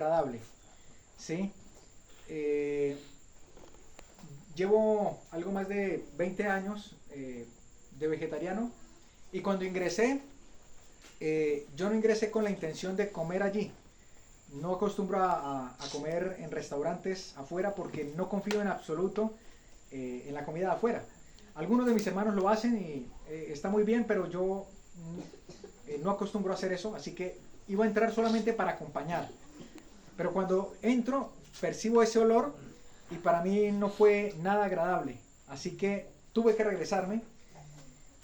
agradable, ¿sí? Eh, Llevo algo más de 20 años de vegetariano y cuando ingresé, yo no ingresé con la intención de comer allí. No acostumbro a comer en restaurantes afuera porque no confío en absoluto en la comida de afuera. Algunos de mis hermanos lo hacen y está muy bien, pero yo no acostumbro a hacer eso, así que iba a entrar solamente para acompañar. Pero cuando entro, percibo ese olor y para mí no fue nada agradable. Así que tuve que regresarme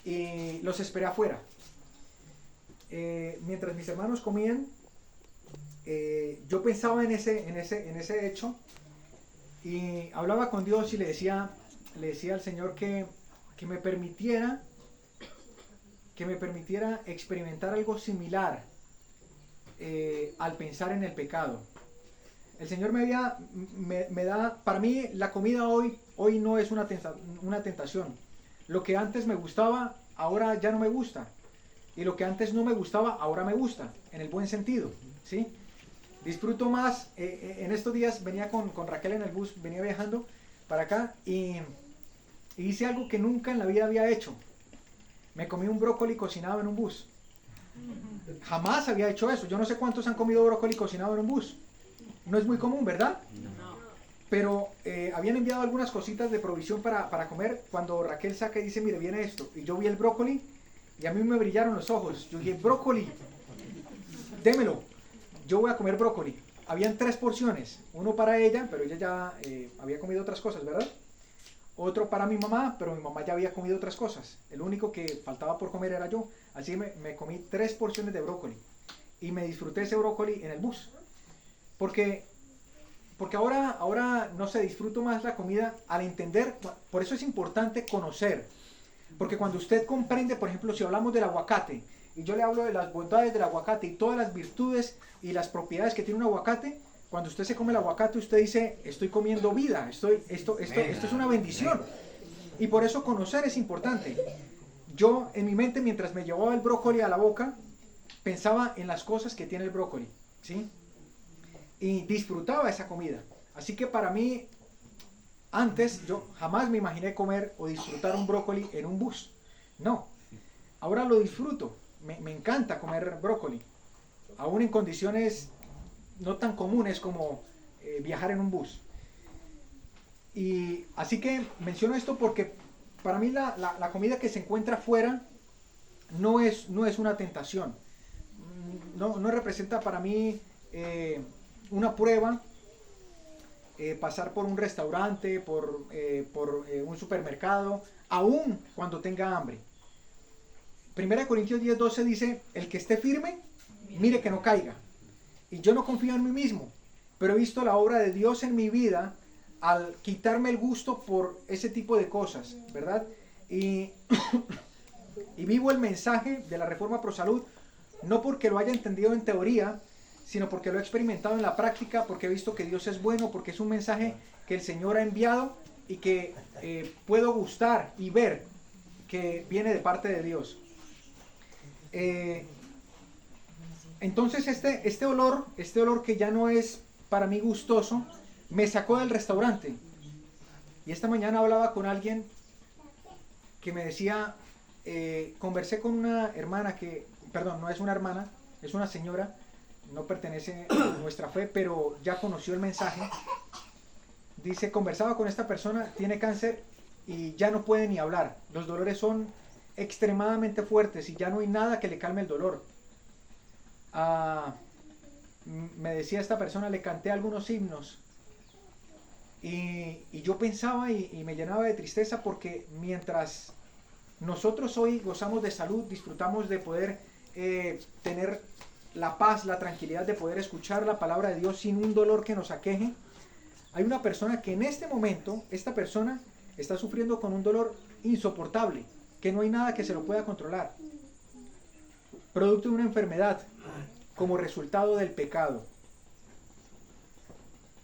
y los esperé afuera. Mientras mis hermanos comían, yo pensaba en ese hecho y hablaba con Dios y le decía al Señor que me permitiera experimentar algo similar al pensar en el pecado. El Señor me da, para mí la comida hoy no es una tentación. Lo que antes me gustaba, ahora ya no me gusta. Y lo que antes no me gustaba, ahora me gusta, en el buen sentido, ¿sí? Disfruto más, en estos días venía con Raquel en el bus, venía viajando para acá y hice algo que nunca en la vida había hecho. Me comí un brócoli cocinado en un bus. Jamás había hecho eso. Yo no sé cuántos han comido brócoli cocinado en un bus. No es muy común, ¿verdad? No. Pero habían enviado algunas cositas de provisión para comer. Cuando Raquel saca y dice, mire, viene esto. Y yo vi el brócoli y a mí me brillaron los ojos. Yo dije, brócoli, démelo. Yo voy a comer brócoli. Habían 3 porciones. Uno para ella, pero ella ya había comido otras cosas, ¿verdad? Otro para mi mamá, pero mi mamá ya había comido otras cosas. El único que faltaba por comer era yo. Así que me comí 3 porciones de brócoli. Y me disfruté ese brócoli en el bus. Porque ahora no sé, disfruto más la comida al entender. Por eso es importante conocer. Porque cuando usted comprende, por ejemplo, si hablamos del aguacate, y yo le hablo de las bondades del aguacate y todas las virtudes y las propiedades que tiene un aguacate, cuando usted se come el aguacate, usted dice, estoy comiendo vida, esto es una bendición. Y por eso conocer es importante. Yo, en mi mente, mientras me llevaba el brócoli a la boca, pensaba en las cosas que tiene el brócoli, ¿sí? Y disfrutaba esa comida. Así que para mí, antes, yo jamás me imaginé comer o disfrutar un brócoli en un bus. No. Ahora lo disfruto. Me encanta comer brócoli. Aún en condiciones no tan comunes como viajar en un bus. Y así que menciono esto porque para mí la comida que se encuentra afuera no es una tentación. No representa para mí una prueba. Pasar por un restaurante, por un supermercado, aún cuando tenga hambre. 1 Corintios 10:12 dice, el que esté firme, mire que no caiga. Y yo no confío en mí mismo, pero he visto la obra de Dios en mi vida al quitarme el gusto por ese tipo de cosas, ¿verdad? Y vivo el mensaje de la Reforma Pro Salud, no porque lo haya entendido en teoría, sino porque lo he experimentado en la práctica, porque he visto que Dios es bueno, porque es un mensaje que el Señor ha enviado y que puedo gustar y ver que viene de parte de Dios. Entonces este olor que ya no es para mí gustoso, me sacó del restaurante. Y esta mañana hablaba con alguien que me decía, conversé con una hermana no es una hermana, es una señora, no pertenece a nuestra fe, pero ya conoció el mensaje. Dice, conversaba con esta persona, tiene cáncer y ya no puede ni hablar. Los dolores son extremadamente fuertes y ya no hay nada que le calme el dolor. Me decía esta persona, le canté algunos himnos y yo pensaba y me llenaba de tristeza porque mientras nosotros hoy gozamos de salud, disfrutamos de poder tener la paz, la tranquilidad de poder escuchar la palabra de Dios sin un dolor que nos aqueje. Hay una persona que en este momento, esta persona está sufriendo con un dolor insoportable, que no hay nada que se lo pueda controlar, producto de una enfermedad, como resultado del pecado.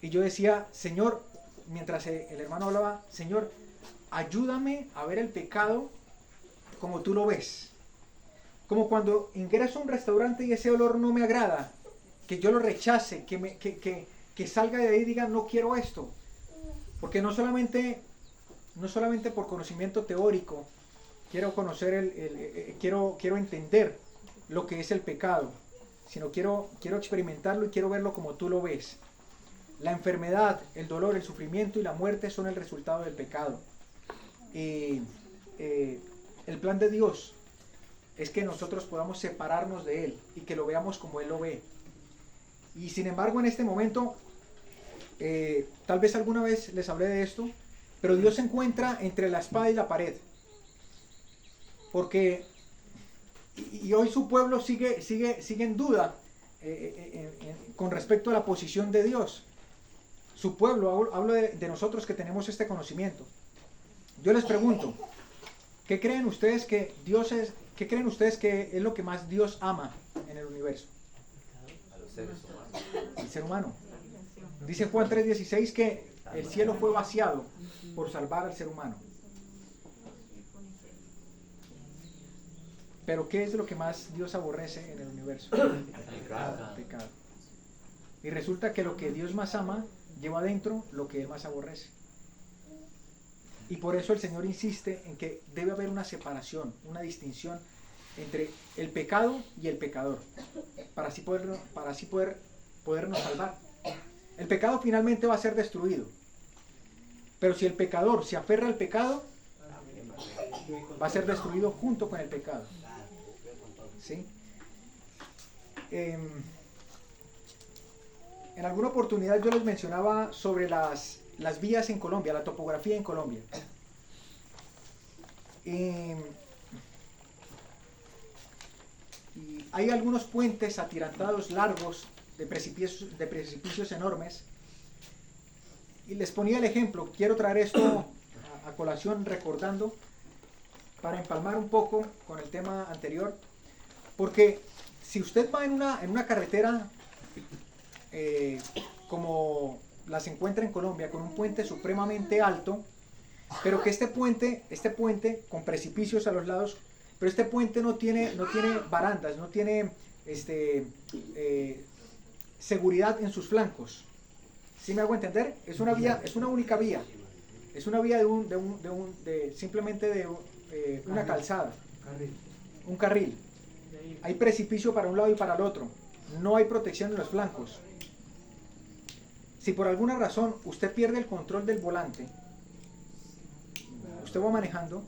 Y yo decía, Señor, mientras el hermano hablaba, Señor, ayúdame a ver el pecado como tú lo ves. Como cuando ingreso a un restaurante y ese olor no me agrada, que yo lo rechace, que salga de ahí y diga no quiero esto. Porque no solamente por conocimiento teórico quiero conocer quiero entender lo que es el pecado, sino quiero experimentarlo y quiero verlo como tú lo ves. La enfermedad, el dolor, el sufrimiento y la muerte son el resultado del pecado. Y el plan de Dios es que nosotros podamos separarnos de Él y que lo veamos como Él lo ve. Y sin embargo, en este momento, tal vez alguna vez les hablé de esto, pero Dios se encuentra entre la espada y la pared. Porque, y hoy su pueblo sigue en duda con respecto a la posición de Dios. Su pueblo, hablo de nosotros que tenemos este conocimiento. Yo les pregunto, ¿qué creen ustedes que es lo que más Dios ama en el universo? A los seres humanos. El ser humano. Dice Juan 3:16 que el cielo fue vaciado por salvar al ser humano. Pero ¿qué es lo que más Dios aborrece en el universo? Pecado. Pecado. Y resulta que lo que Dios más ama lleva adentro lo que Él más aborrece. Y por eso el Señor insiste en que debe haber una separación, una distinción entre el pecado y el pecador, para así podernos salvar. El pecado finalmente va a ser destruido, pero si el pecador se aferra al pecado, va a ser destruido junto con el pecado. ¿Sí? En alguna oportunidad yo les mencionaba sobre las vías en Colombia, la topografía en Colombia. Y hay algunos puentes atirantados largos de precipicios enormes. Y les ponía el ejemplo, quiero traer esto a colación recordando, para empalmar un poco con el tema anterior, porque si usted va en una carretera como las encuentra en Colombia, con un puente supremamente alto, pero que este puente con precipicios a los lados, pero este puente no tiene barandas, no tiene seguridad en sus flancos. ¿Sí me hago entender? Es una única vía. Es una vía simplemente de una calzada, un carril. Hay precipicio para un lado y para el otro. No hay protección en los flancos. Si por alguna razón usted pierde el control del volante, usted va manejando,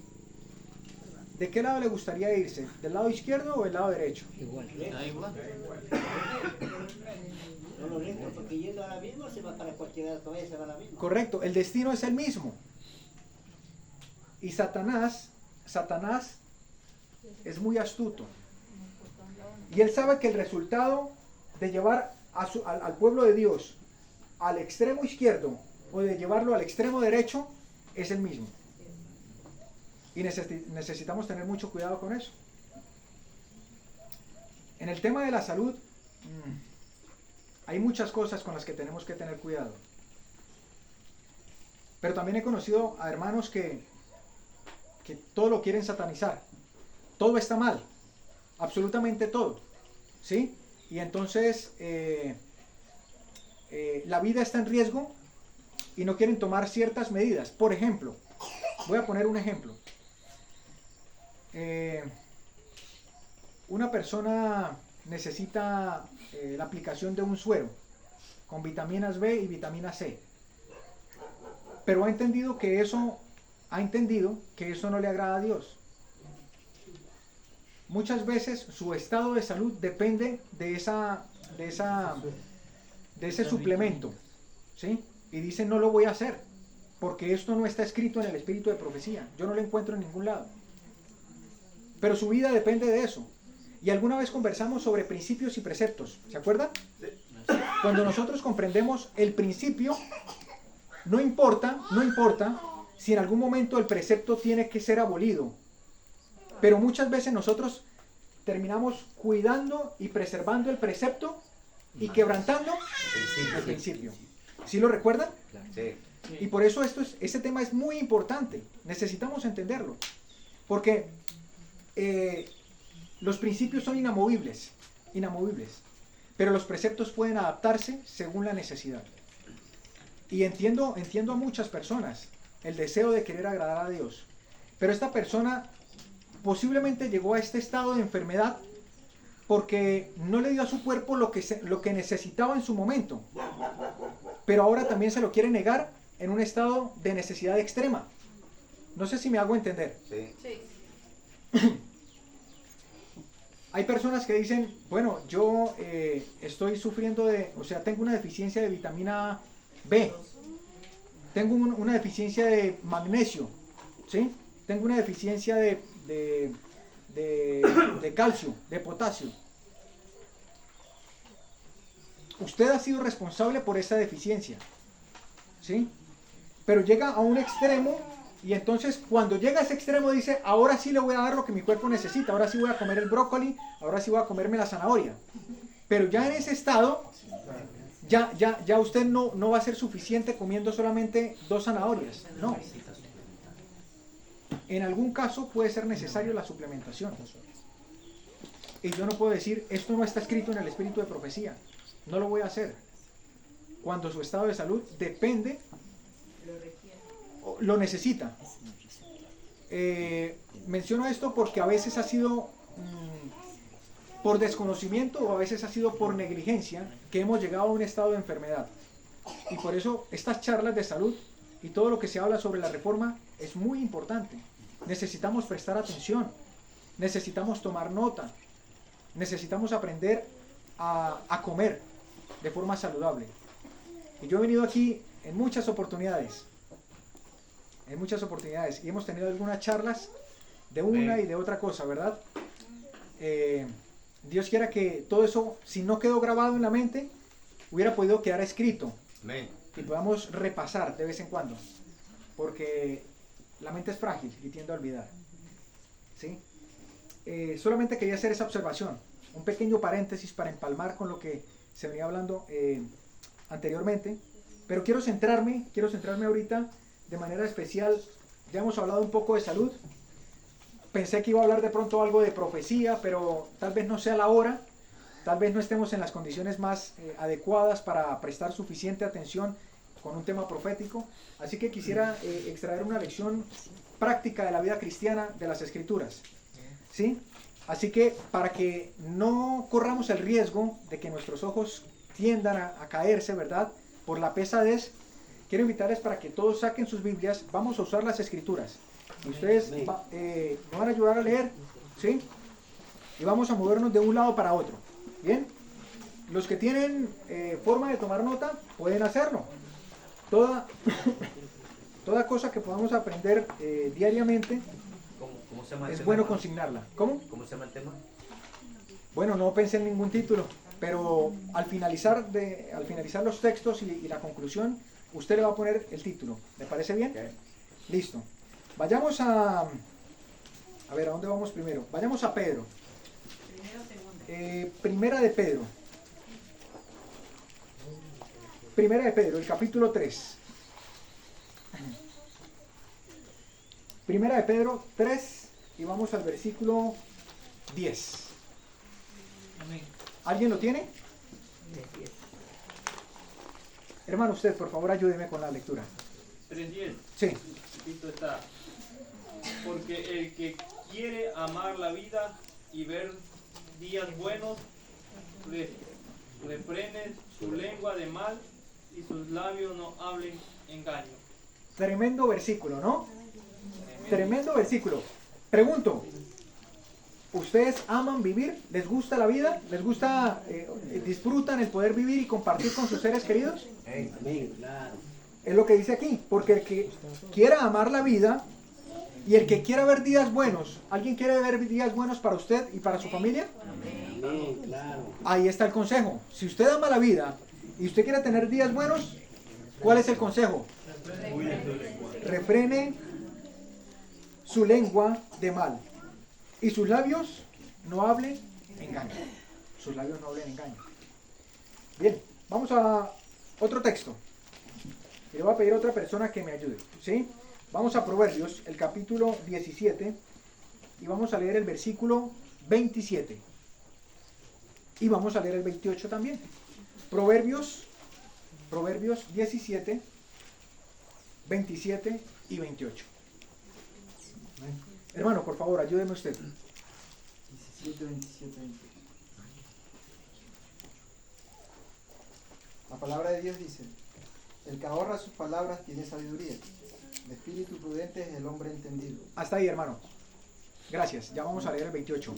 ¿de qué lado le gustaría irse? ¿Del lado izquierdo o del lado derecho? Igual. Da igual. No lo lento, porque yendo a la misma se va para cualquiera, todavía se va a la misma. Correcto, el destino es el mismo. Y Satanás es muy astuto. Y él sabe que el resultado de llevar al pueblo de Dios al extremo izquierdo o de llevarlo al extremo derecho es el mismo. Y necesitamos tener mucho cuidado con eso. En el tema de la salud, hay muchas cosas con las que tenemos que tener cuidado. Pero también he conocido a hermanos que todo lo quieren satanizar. Todo está mal. Absolutamente todo. ¿Sí? Y entonces la vida está en riesgo y no quieren tomar ciertas medidas. Por ejemplo, voy a poner un ejemplo. Una persona necesita la aplicación de un suero con vitaminas B y vitamina C, pero ha entendido que eso no le agrada a Dios. Muchas veces su estado de salud depende de ese suplemento, ¿sí? Y dicen no lo voy a hacer porque esto no está escrito en el espíritu de profecía, yo no lo encuentro en ningún lado. Pero su vida depende de eso. Y alguna vez conversamos sobre principios y preceptos, ¿se acuerdan? Cuando nosotros comprendemos el principio, no importa si en algún momento el precepto tiene que ser abolido. Pero muchas veces nosotros terminamos cuidando y preservando el precepto y quebrantando el principio. ¿Sí lo recuerdan? Sí. Y por eso este tema es muy importante. Necesitamos entenderlo. Porque los principios son inamovibles. pero los preceptos pueden adaptarse según la necesidad. Y entiendo a muchas personas el deseo de querer agradar a Dios, pero esta persona posiblemente llegó a este estado de enfermedad porque no le dio a su cuerpo lo que necesitaba en su momento, pero ahora también se lo quiere negar en un estado de necesidad extrema. No sé si me hago entender. Sí. Sí. Hay personas que dicen, bueno, yo estoy sufriendo tengo una deficiencia de vitamina B, tengo una deficiencia de magnesio, ¿sí? Tengo una deficiencia de calcio, de potasio. Usted ha sido responsable por esa deficiencia, ¿sí? Pero llega a un extremo y entonces cuando llega a ese extremo dice, ahora sí le voy a dar lo que mi cuerpo necesita, ahora sí voy a comer el brócoli, ahora sí voy a comerme la zanahoria. Pero ya en ese estado, ya usted no va a ser suficiente comiendo solamente 2 zanahorias, no. En algún caso puede ser necesario la suplementación. Y yo no puedo decir, esto no está escrito en el espíritu de profecía. No lo voy a hacer. Cuando su estado de salud depende, lo necesita. Menciono esto porque a veces ha sido por desconocimiento o a veces ha sido por negligencia que hemos llegado a un estado de enfermedad. Y por eso estas charlas de salud y todo lo que se habla sobre la reforma es muy importante. Necesitamos prestar atención, necesitamos tomar nota, necesitamos aprender a comer de forma saludable. Y yo he venido aquí en muchas oportunidades, y hemos tenido algunas charlas de una y de otra cosa, ¿verdad? Dios quiera que todo eso, si no quedó grabado en la mente, hubiera podido quedar escrito. Amén. Y podamos repasar de vez en cuando, porque la mente es frágil y tiende a olvidar, ¿sí? Solamente quería hacer esa observación, un pequeño paréntesis para empalmar con lo que se venía hablando anteriormente, pero quiero centrarme ahorita de manera especial. Ya hemos hablado un poco de salud, pensé que iba a hablar de pronto algo de profecía, pero tal vez no sea la hora. Tal vez no estemos en las condiciones más adecuadas para prestar suficiente atención con un tema profético. Así que quisiera extraer una lección práctica de la vida cristiana de las Escrituras, ¿sí? Así que para que no corramos el riesgo de que nuestros ojos tiendan a caerse, ¿verdad?, por la pesadez, quiero invitarles para que todos saquen sus Biblias. Vamos a usar las Escrituras. Y ustedes me van a ayudar a leer, ¿sí? Y vamos a movernos de un lado para otro. Bien, los que tienen forma de tomar nota pueden hacerlo. Toda cosa que podamos aprender diariamente ¿Cómo se llama el es tema, bueno hermano? consignarla. ¿Cómo? ¿Cómo se llama el tema? Bueno, no pensé en ningún título, pero al finalizar los textos y la conclusión, usted le va a poner el título. ¿Le parece bien? Okay. Listo. Vayamos a ver, ¿a dónde vamos primero? Vayamos a Pedro. Primera de Pedro. Primera de Pedro, el capítulo 3. Primera de Pedro 3 y vamos al versículo 10. ¿Alguien lo tiene? Hermano, usted, por favor, ayúdeme con la lectura. 3:10. Sí. Escrito está: porque el que quiere amar la vida y ver días buenos, refrene su lengua de mal y sus labios no hablen engaño. Tremendo versículo, ¿no? Tremendo versículo. Pregunto, ¿ustedes aman vivir? ¿Les gusta la vida? ¿Les gusta, disfrutan el poder vivir y compartir con sus seres queridos? Amén, claro. Es lo que dice aquí, porque el que quiera amar la vida y el que quiera ver días buenos, ¿alguien quiere ver días buenos para usted y para su familia? Amén, claro. Ahí está el consejo. Si usted ama la vida y usted quiere tener días buenos, ¿cuál es el consejo? Refrene su lengua de mal y sus labios no hablen engaño. Sus labios no hablen engaño. Bien, vamos a otro texto. Y le voy a pedir a otra persona que me ayude, ¿sí? Vamos a Proverbios, el capítulo 17, y vamos a leer el versículo 27. Y vamos a leer el 28 también. Proverbios 17, 27 y 28. Hermano, por favor, ayúdeme usted. 17, 27, 28. La palabra de Dios dice: el que ahorra sus palabras tiene sabiduría. El espíritu prudente es el hombre entendido. Hasta ahí, hermano. Gracias. Ya vamos a leer el 28.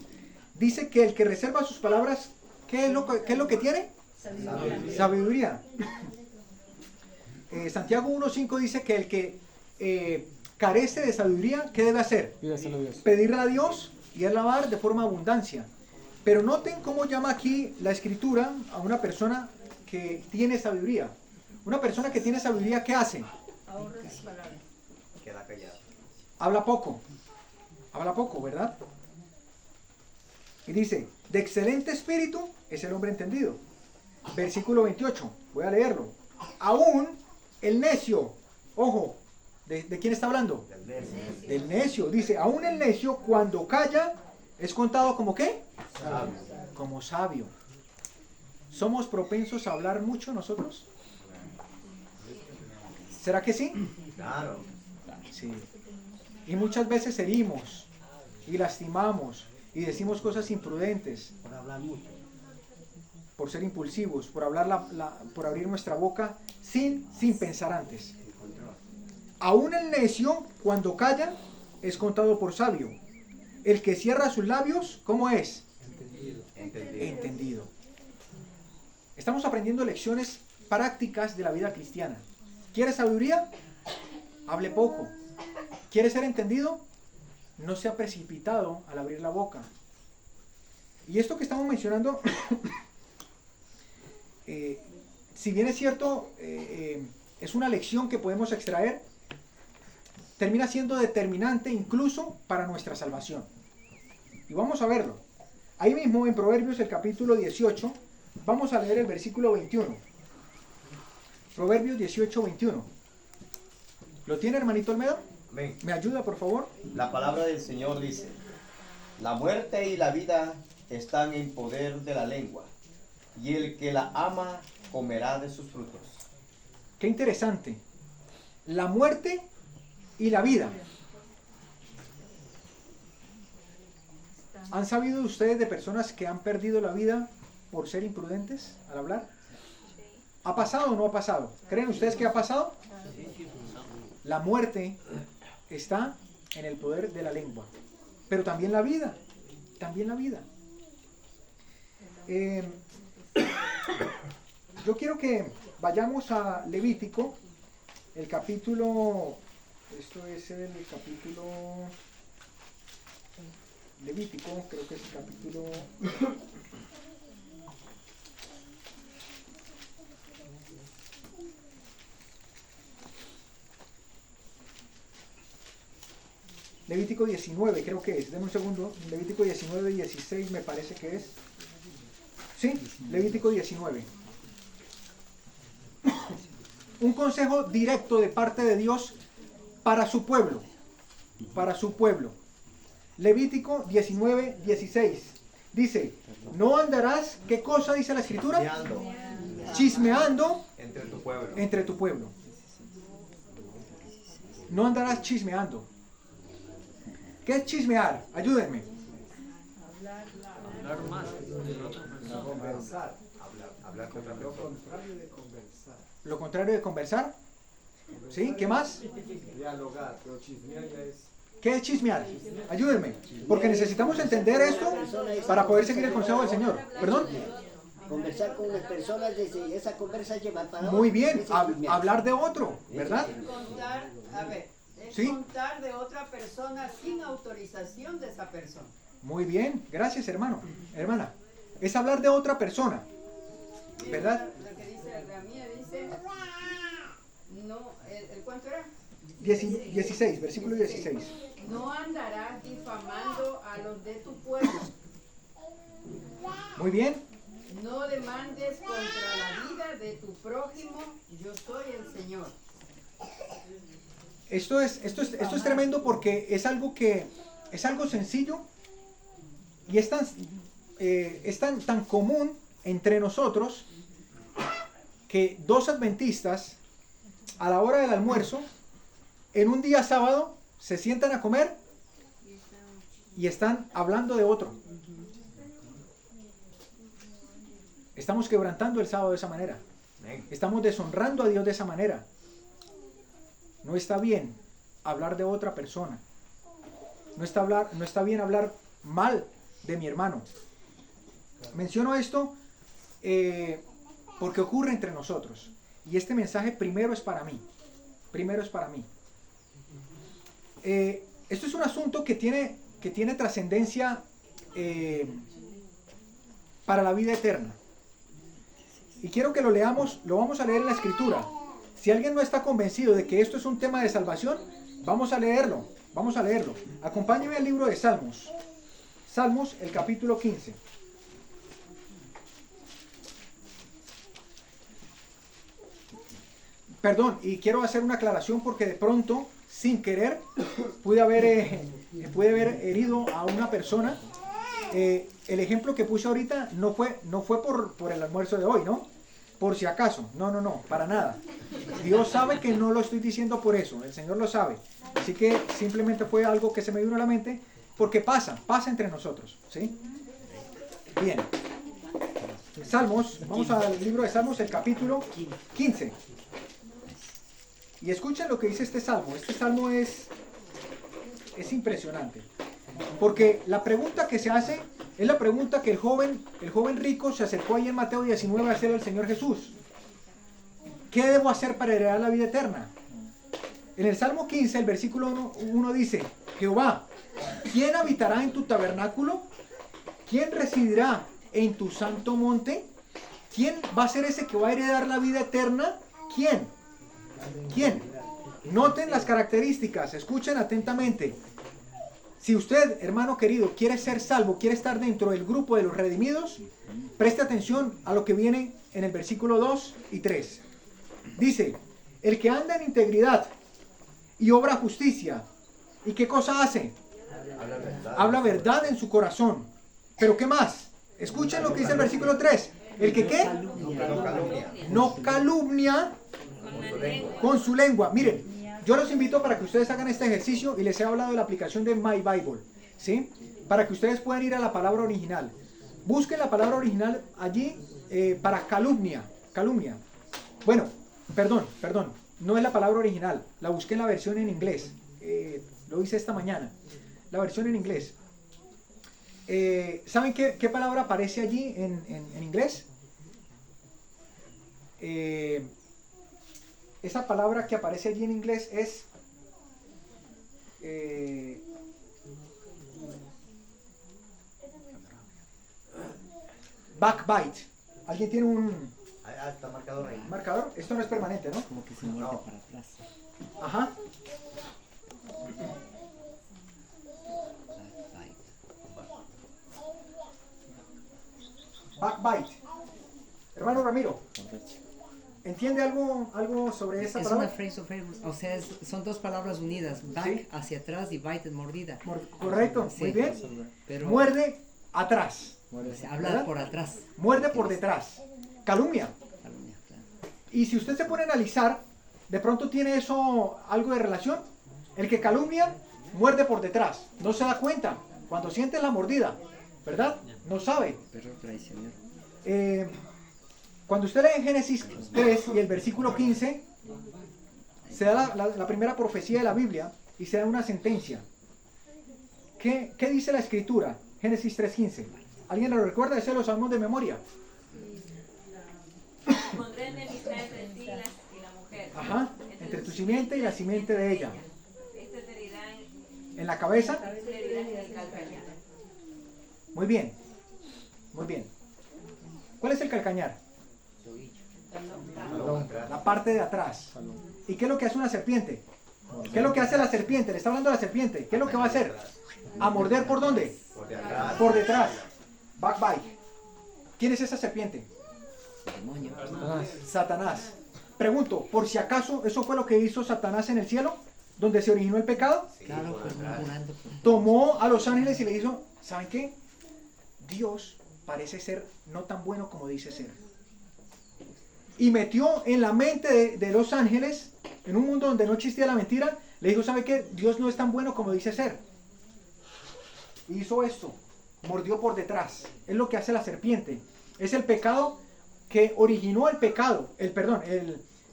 Dice que el que reserva sus palabras, ¿qué es lo que tiene? Sabiduría. Santiago 1.5 dice que el que carece de sabiduría, ¿qué debe hacer? Pídaselo a Dios. Pedirle a Dios y alabar de forma abundancia. Pero noten cómo llama aquí la escritura a una persona que tiene sabiduría. Una persona que tiene sabiduría, ¿qué hace? Ahorra sus palabras. Queda callado. Habla poco, ¿verdad? Y dice, de excelente espíritu es el hombre entendido. Versículo 28, voy a leerlo. Aún el necio, ojo, ¿de quién está hablando? Del necio. Del necio. Dice, aún el necio cuando calla es contado como ¿qué? Sabio. Como sabio. ¿Somos propensos a hablar mucho nosotros? ¿Será que sí? Claro. Sí. Y muchas veces herimos y lastimamos y decimos cosas imprudentes Por hablar mucho. por ser impulsivos, por hablar por abrir nuestra boca sin pensar antes. Aún el necio, cuando calla, es contado por sabio. El que cierra sus labios, ¿cómo es? Entendido. Entendido. Estamos aprendiendo lecciones prácticas de la vida cristiana. ¿Quieres sabiduría? Hable poco. ¿Quieres ser entendido? No sea precipitado al abrir la boca. Y esto que estamos mencionando, si bien es cierto, es una lección que podemos extraer, termina siendo determinante incluso para nuestra salvación. Y vamos a verlo. Ahí mismo en Proverbios, el capítulo 18, vamos a leer el versículo 21. Proverbios 18, 21. ¿Lo tiene, hermanito Olmedo? Amén. ¿Me ayuda, por favor? La palabra del Señor dice: la muerte y la vida están en poder de la lengua, y el que la ama comerá de sus frutos. Qué interesante. La muerte y la vida. ¿Han sabido ustedes de personas que han perdido la vida por ser imprudentes al hablar? ¿Ha pasado o no ha pasado? ¿Creen ustedes que ha pasado? La muerte está en el poder de la lengua, pero también la vida, yo quiero que vayamos a Levítico, el capítulo, esto es el capítulo, Levítico, creo que es el capítulo Levítico 19, creo que es. Denme un segundo. Levítico 19, 16 me parece que es. Sí, Levítico 19. Un consejo directo de parte de Dios para su pueblo. Para su pueblo. Levítico 19, 16. Dice, no andarás, ¿qué cosa dice la escritura? Chismeando Chismeando entre tu pueblo. entre tu pueblo. No andarás chismeando. ¿Qué es chismear? Ayúdenme. Hablar más. Conversar. Hablar con otra Lo persona. contrario de conversar. Lo contrario de conversar. ¿Sí? ¿Qué más? Dialogar, pero chismear ya es. ¿Qué es chismear? Ayúdenme. Porque necesitamos entender esto para poder seguir el consejo del Señor. ¿Perdón? Conversar con las personas desde esa conversa llevar para Muy otro. bien. Ese es chismear. Hablar de otro, ¿verdad? Contar, a ver, es Sí. contar de otra persona sin autorización de esa persona. Muy bien. Gracias, hermano. Hermana. Es hablar de otra persona. ¿Verdad? Lo que dice la mía dice, no, ¿el cuánto era? 16, versículo 16. No andarás difamando a los de tu pueblo. Muy bien. No demandes contra la vida de tu prójimo. Yo soy el Señor. Esto es tremendo porque es algo sencillo y es es tan común entre nosotros que dos adventistas a la hora del almuerzo, en un día sábado, se sientan a comer y están hablando de otro. Estamos quebrantando el sábado de esa manera. Estamos deshonrando a Dios de esa manera. No está bien hablar de otra persona. No está bien hablar mal de mi hermano. Menciono esto porque ocurre entre nosotros. Y este mensaje primero es para mí. Primero es para mí. Esto es un asunto que tiene trascendencia para la vida eterna. Y quiero que lo leamos, lo vamos a leer en la Escritura. Si alguien no está convencido de que esto es un tema de salvación, vamos a leerlo. Vamos a leerlo. Acompáñenme al libro de Salmos. Salmos, el capítulo 15. Perdón, y quiero hacer una aclaración porque de pronto, sin querer, pude haber herido a una persona. El ejemplo que puse ahorita no fue por el almuerzo de hoy, ¿no? Por si acaso. No, para nada. Dios sabe que no lo estoy diciendo por eso. El Señor lo sabe. Así que simplemente fue algo que se me vino a la mente porque pasa entre nosotros, ¿sí? Bien. Salmos, vamos al libro de Salmos, el capítulo 15. Y escuchen lo que dice este salmo. Este salmo es impresionante. Porque la pregunta que se hace es la pregunta que el joven rico se acercó ahí en Mateo 19 a hacer al Señor Jesús. ¿Qué debo hacer para heredar la vida eterna? En el Salmo 15, el versículo 1 dice: Jehová, ¿quién habitará en tu tabernáculo? ¿Quién residirá en tu santo monte? ¿Quién va a ser ese que va a heredar la vida eterna? ¿Quién? Noten las características, escuchen atentamente. Si usted, hermano querido, quiere ser salvo, quiere estar dentro del grupo de los redimidos, preste atención a lo que viene en el versículo 2 y 3. Dice: el que anda en integridad y obra justicia. ¿Y qué cosa hace? Habla verdad en su corazón. ¿Pero qué más? Escuchen lo que dice el versículo 3. ¿El que qué? No calumnia con su lengua. Miren, yo los invito para que ustedes hagan este ejercicio y les he hablado de la aplicación de My Bible, ¿sí? Para que ustedes puedan ir a la palabra original. Busquen la palabra original allí para calumnia. Bueno, perdón. No es la palabra original. La busqué en la versión en inglés. Lo hice esta mañana. La versión en inglés. ¿Saben qué palabra aparece allí en inglés? Esa palabra que aparece allí en inglés es backbite. ¿Alguien tiene un Está marcador ahí. marcador? Esto no es permanente, ¿no? Como que se muerde para atrás. Ajá. Backbite. Hermano Ramiro, ¿entiende algo sobre esa Es una palabra? phrase of verbs, o sea, son dos palabras unidas, back Sí. hacia atrás y bite es mordida. Correcto, Sí. muy bien. Pero Muerde atrás, se habla ¿verdad? por atrás. muerde por detrás, calumnia. Calumnia, claro. Y si usted se pone a analizar, de pronto tiene eso algo de relación. El que calumnia, muerde por detrás. No se da cuenta. Cuando siente la mordida, ¿verdad? No sabe. Perro traicionero. Cuando usted lee en Génesis 3 y el versículo 15, se da la primera profecía de la Biblia y se da una sentencia. ¿Qué dice la Escritura? Génesis 3:15. ¿Alguien lo recuerda? Ese lo sabemos de memoria. Pondré enemistad entre ti y la mujer. Ajá. Entre tu simiente y la simiente de ella. Este te herirá En la cabeza. te herirá en el calcañar. Muy bien. ¿Cuál es el calcañar? La parte de atrás. ¿Y qué es lo que hace una serpiente? ¿Qué es lo que hace la serpiente? Le está hablando de la serpiente. ¿Qué es lo que va a hacer? ¿A morder por dónde? Por detrás. Backbite. ¿Quién es esa serpiente? Demonio. Satanás. Pregunto, por si acaso eso fue lo que hizo Satanás en el cielo, donde se originó el pecado. Claro, fue murmurando. Tomó a los ángeles y le hizo, ¿saben qué? Dios parece ser no tan bueno como dice ser. Y metió en la mente de los ángeles, en un mundo donde no existía la mentira, le dijo, ¿sabe qué? Dios no es tan bueno como dice ser. Y hizo esto, mordió por detrás. Es lo que hace la serpiente. Es el pecado que originó el pecado,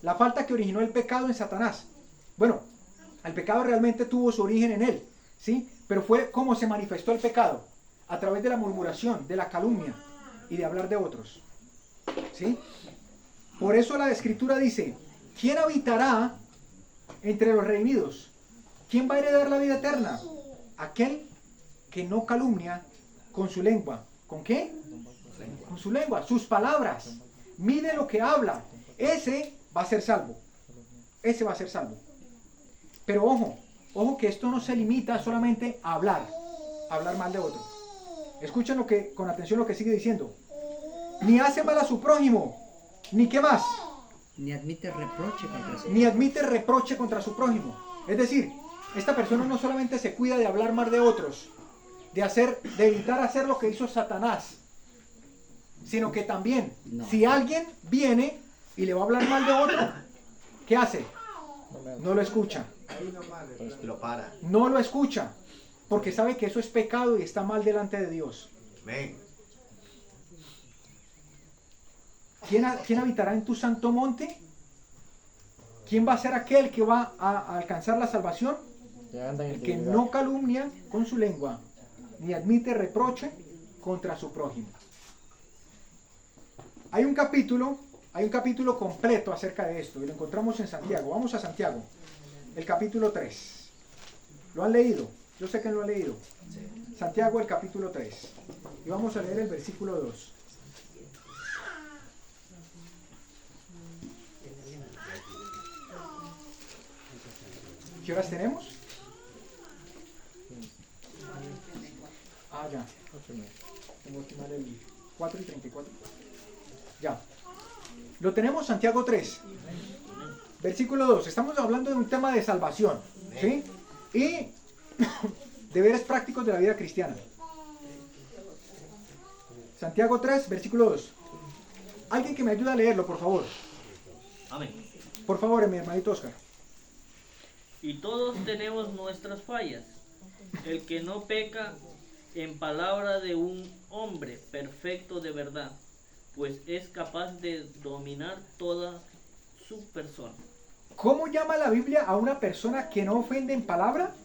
la falta que originó el pecado en Satanás. Bueno, el pecado realmente tuvo su origen en él, ¿sí? Pero fue como se manifestó el pecado, a través de la murmuración, de la calumnia y de hablar de otros, ¿sí? Por eso la Escritura dice, ¿quién habitará entre los redimidos? ¿Quién va a heredar la vida eterna? Aquel que no calumnia con su lengua. ¿Con qué? Con su lengua, sus palabras. Mide lo que habla. Ese va a ser salvo. Ese va a ser salvo. Pero ojo que esto no se limita solamente a hablar mal de otro. Escuchen con atención lo que sigue diciendo. Ni hace mal a su prójimo, ni qué más. Ni admite reproche contra su Ni admite reproche contra su prójimo. Es decir, esta persona no solamente se cuida de hablar mal de otros, de evitar hacer lo que hizo Satanás, sino que también, si alguien viene y le va a hablar mal de otro, ¿qué hace? No lo escucha. Lo para. No lo escucha, porque sabe que eso es pecado y está mal delante de Dios. Amén. ¿Quién habitará en tu santo monte? ¿Quién va a ser aquel que va a alcanzar la salvación? El que no calumnia con su lengua, ni admite reproche contra su prójimo. Hay un capítulo completo acerca de esto, y lo encontramos en Santiago. Vamos a Santiago, el capítulo 3. ¿Lo han leído? Yo sé que lo han leído. Santiago, el capítulo 3. Y vamos a leer el versículo 2. ¿Qué horas tenemos? Ya. Tengo que tomar el 4:34. Ya. Lo tenemos, Santiago 3. Versículo 2. Estamos hablando de un tema de salvación, ¿sí? Y deberes prácticos de la vida cristiana. Santiago 3, versículo 2. Alguien que me ayude a leerlo, por favor. Amén. Por favor, mi hermanito Oscar. Y todos tenemos nuestras fallas. El que no peca en palabra de un hombre perfecto de verdad, pues es capaz de dominar toda su persona. ¿Cómo llama la Biblia a una persona que no ofende en palabra?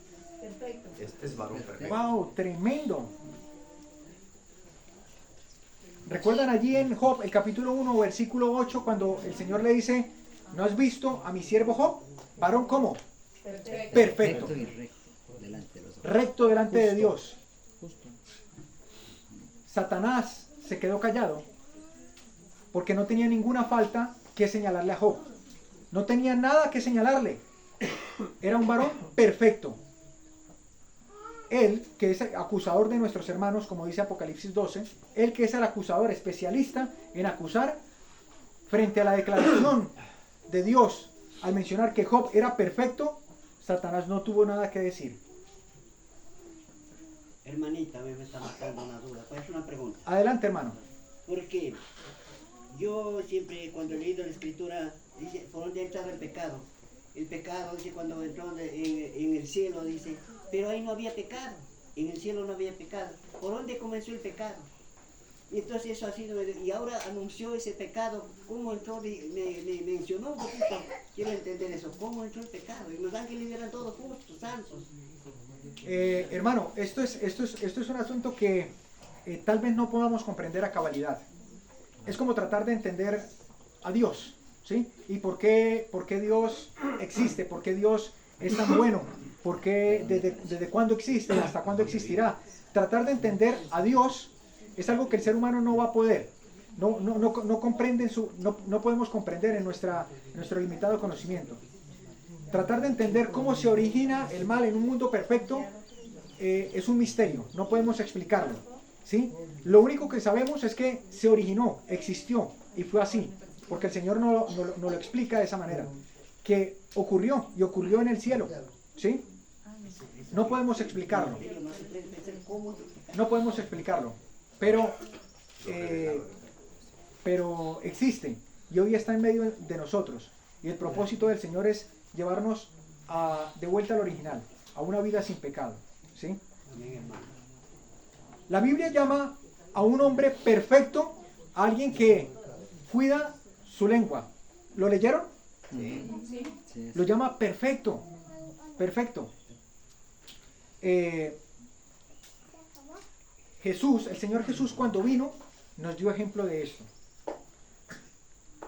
Perfecto. Este es varón perfecto. ¡Wow! Tremendo. ¿Recuerdan allí en Job, el capítulo 1, versículo 8, cuando el Señor le dice, ¿no has visto a mi siervo Job? ¿Varón cómo? Perfecto. Perfecto. recto y recto delante de los ojos. Recto delante de Justo. Dios. Justo. Satanás se quedó callado porque no tenía ninguna falta que señalarle a Job. No tenía nada que señalarle. Era un varón perfecto. Él, que es acusador de nuestros hermanos, como dice Apocalipsis 12, él que es el acusador especialista en acusar, frente a la declaración de Dios, al mencionar que Job era perfecto, Satanás no tuvo nada que decir. Hermanita, a mí me está matando una duda. Pues es una pregunta. Adelante, hermano. Porque yo siempre, cuando he leído la escritura, dice, ¿por dónde ha entrado el pecado? El pecado, dice, cuando entró en el cielo, dice, pero ahí no había pecado. En el cielo no había pecado. ¿Por dónde comenzó el pecado? Y entonces eso ha sido, y ahora anunció ese pecado. ¿Cómo entró? Me mencionó un poquito. Quiero entender eso. ¿Cómo entró el pecado? Y los ángeles eran todos justos, santos. Hermano, esto es un asunto que tal vez no podamos comprender a cabalidad. Es como tratar de entender a Dios, ¿sí? Y por qué Dios existe, por qué Dios es tan bueno, por qué desde cuándo existe, hasta cuándo existirá. Tratar de entender a Dios es algo que el ser humano no va a poder. No comprende no podemos comprender en nuestro limitado conocimiento. Tratar de entender cómo se origina el mal en un mundo perfecto es un misterio, no podemos explicarlo, ¿sí? Lo único que sabemos es que se originó, existió y fue así, porque el Señor no lo explica de esa manera, que ocurrió y ocurrió en el cielo, ¿sí? No podemos explicarlo, no podemos explicarlo, pero pero existe y hoy está en medio de nosotros. Y el propósito del Señor es llevarnos de vuelta al original, a una vida sin pecado. ¿Sí? La Biblia llama a un hombre perfecto a alguien que cuida su lengua. ¿Lo leyeron? Sí. Lo llama perfecto. Perfecto. Jesús, el Señor Jesús, cuando vino, nos dio ejemplo de esto.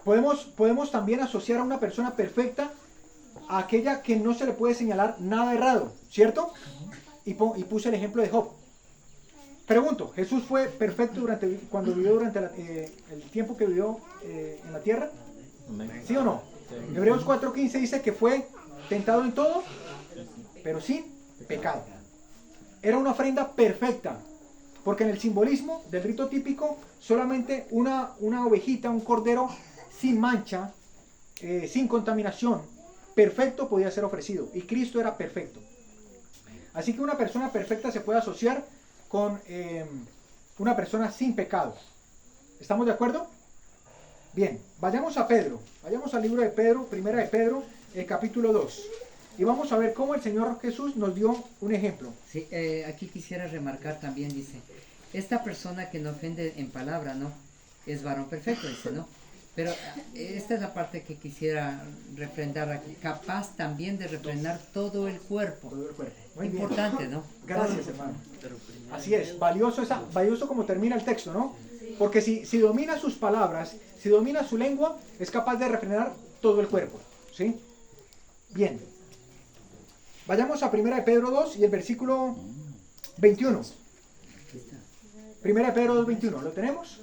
Podemos también asociar a una persona perfecta a aquella que no se le puede señalar nada errado, ¿cierto? Y puse el ejemplo de Job. Pregunto, ¿Jesús fue perfecto cuando vivió durante el tiempo que vivió en la tierra? ¿Sí o no? Hebreos 4:15 dice que fue tentado en todo, pero sin pecado. Era una ofrenda perfecta, porque en el simbolismo del rito típico, solamente una ovejita, un cordero sin mancha, sin contaminación, perfecto podía ser ofrecido, y Cristo era perfecto. Así que una persona perfecta se puede asociar con una persona sin pecado. ¿Estamos de acuerdo? Bien, vayamos a Pedro, vayamos al libro de Pedro, primera de Pedro, el capítulo 2. Y vamos a ver cómo el Señor Jesús nos dio un ejemplo. Sí, aquí quisiera remarcar también, dice, esta persona que no ofende en palabra, ¿no? Es varón perfecto, dice, ¿no? Pero esta es la parte que quisiera refrendar aquí, capaz también de refrendar todo el cuerpo. Todo el cuerpo. Muy bien. Importante, ¿no? Gracias, hermano. Así es, valioso como termina el texto, ¿no? Porque si domina sus palabras, si domina su lengua, es capaz de refrenar todo el cuerpo, ¿sí? Bien. Vayamos a 1 de Pedro 2 y el versículo 21. 1 de Pedro 2, 21. ¿Lo tenemos?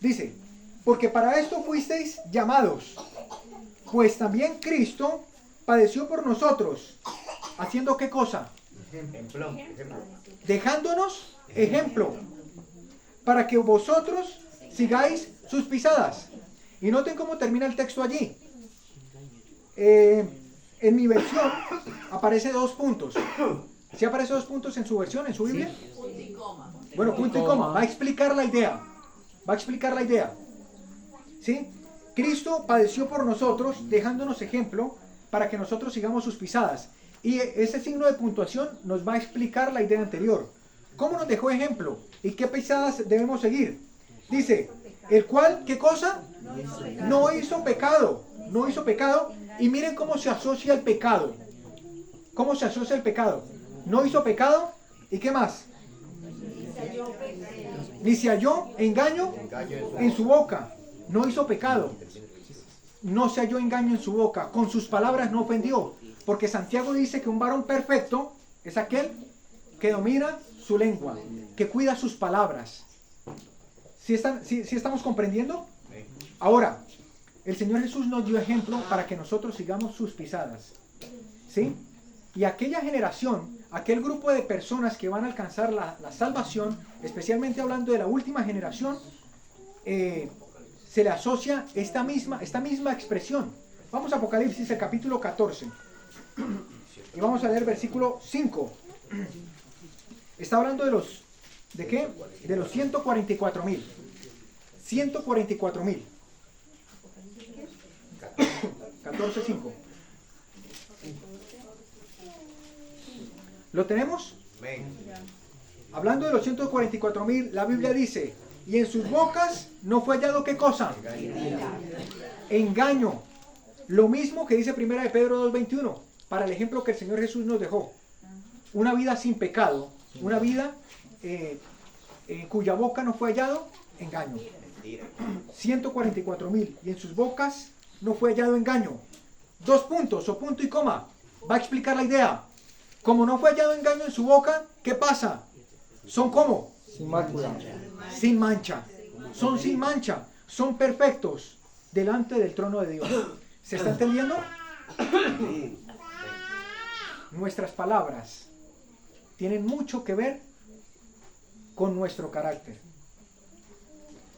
Dice, porque para esto fuisteis llamados, pues también Cristo padeció por nosotros, haciendo ¿qué cosa? Ejemplo. Dejándonos ejemplo, para que vosotros sigáis sus pisadas. Y noten cómo termina el texto allí. En mi versión aparece 2 puntos. ¿Sí aparece 2 puntos en su versión, en su Biblia? Punto y coma. Bueno, punto y coma. Va a explicar la idea. Va a explicar la idea. ¿Sí? Cristo padeció por nosotros, dejándonos ejemplo para que nosotros sigamos sus pisadas. Y ese signo de puntuación nos va a explicar la idea anterior. ¿Cómo nos dejó ejemplo? ¿Y qué pisadas debemos seguir? Dice, el cual, ¿qué cosa? No hizo pecado. No hizo pecado. Y miren cómo se asocia el pecado. ¿Cómo se asocia el pecado? No hizo pecado. ¿Y qué más? Ni se halló engaño en su boca. No hizo pecado. No se halló engaño en su boca. Con sus palabras no ofendió. Porque Santiago dice que un varón perfecto es aquel que domina su lengua, que cuida sus palabras. ¿Sí estamos comprendiendo? Ahora, el Señor Jesús nos dio ejemplo para que nosotros sigamos sus pisadas. ¿Sí? Y aquella generación, aquel grupo de personas que van a alcanzar la salvación, especialmente hablando de la última generación, se le asocia esta misma expresión. Vamos a Apocalipsis, el capítulo 14. Y vamos a leer versículo 5. Está hablando ¿de qué? De los 144,000. 144,000. 14:5. ¿Lo tenemos? Hablando de los 144,000, la Biblia dice, y en sus bocas no fue hallado ¿qué cosa? Engaño. Lo mismo que dice 1 de Pedro 2:21, para el ejemplo que el Señor Jesús nos dejó. Una vida sin pecado, una vida en cuya boca no fue hallado engaño. 144,000, y en sus bocas no fue hallado engaño. 2 puntos o punto y coma. Va a explicar la idea. Como no fue hallado engaño en su boca, ¿qué pasa? Son como Sin mácula. sin mancha. Son sin mancha. Son perfectos delante del trono de Dios. ¿Se está entendiendo? Nuestras palabras tienen mucho que ver con nuestro carácter.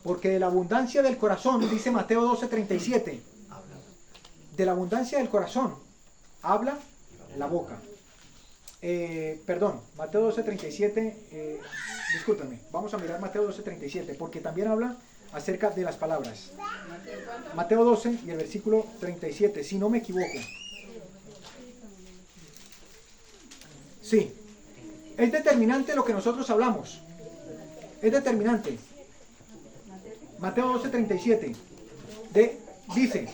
Porque de la abundancia del corazón, dice Mateo 12:37, de la abundancia del corazón habla la boca. Mateo 12:37, discúlpenme, vamos a mirar Mateo 12:37, porque también habla acerca de las palabras. Mateo 12 y el versículo 37, si no me equivoco. Sí, es determinante lo que nosotros hablamos. Es determinante. Mateo 12:37 dice,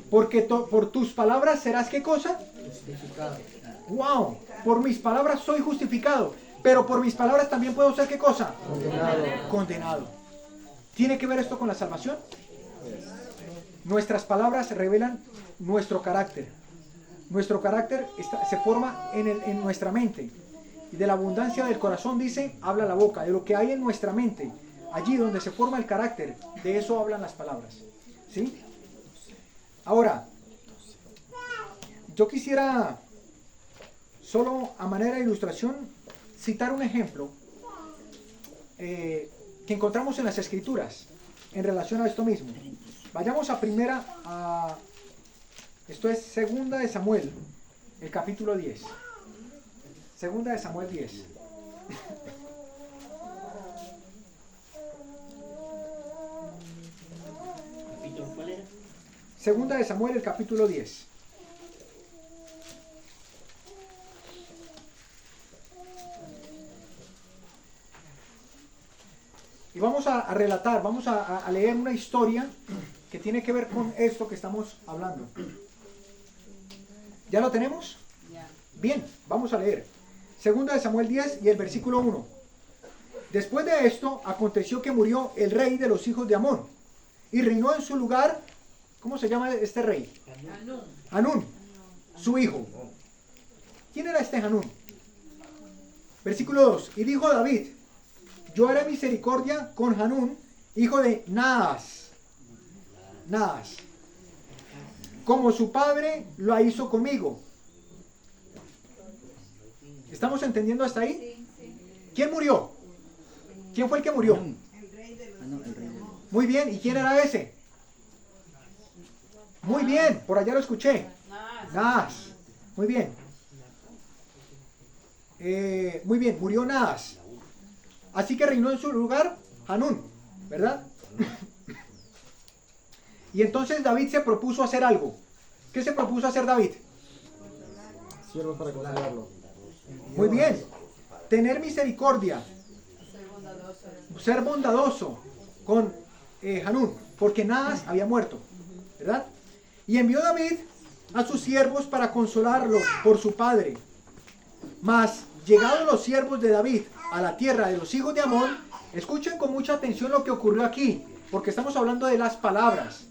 porque por tus palabras serás ¿qué cosa? Justificado. ¡Wow! Por mis palabras soy justificado, pero por mis palabras también puedo ser ¿qué cosa? Condenado. Condenado. ¿Tiene que ver esto con la salvación? Nuestras palabras revelan nuestro carácter. Nuestro carácter se forma en nuestra mente. Y de la abundancia del corazón, dice, habla la boca. De lo que hay en nuestra mente, allí donde se forma el carácter, de eso hablan las palabras. ¿Sí? Ahora, yo quisiera, solo a manera de ilustración, citar un ejemplo que encontramos en las Escrituras en relación a esto mismo. Vayamos esto es Segunda de Samuel, el capítulo 10. Segunda de Samuel 10. ¿Capítulo cuál era? Segunda de Samuel, el capítulo 10. Y vamos a relatar, vamos a leer una historia que tiene que ver con esto que estamos hablando. ¿Ya lo tenemos? Bien, vamos a leer. Segunda de Samuel 10 y el versículo 1. Después de esto, aconteció que murió el rey de los hijos de Amón, y reinó en su lugar, ¿cómo se llama este rey? Hanún, su hijo. ¿Quién era este Hanún? Versículo 2. Y dijo David, yo haré misericordia con Hanún, hijo de Naas, como su padre lo hizo conmigo. ¿Estamos entendiendo hasta ahí? ¿Quién murió? ¿Quién fue el que murió? Muy bien, ¿y quién era ese? Muy bien, por allá lo escuché. Naas. Muy bien. Muy bien, murió Naas. Así que reinó en su lugar Hanún, ¿verdad? Y entonces David se propuso hacer algo. ¿Qué se propuso hacer David? Siervos para consolarlo. Muy bien. Tener misericordia. Ser bondadoso con Hanún, porque Naas había muerto, ¿verdad? Y envió David a sus siervos para consolarlo por su padre. Mas, llegados los siervos de David a la tierra de los hijos de Amón, escuchen con mucha atención lo que ocurrió aquí, porque estamos hablando de las palabras.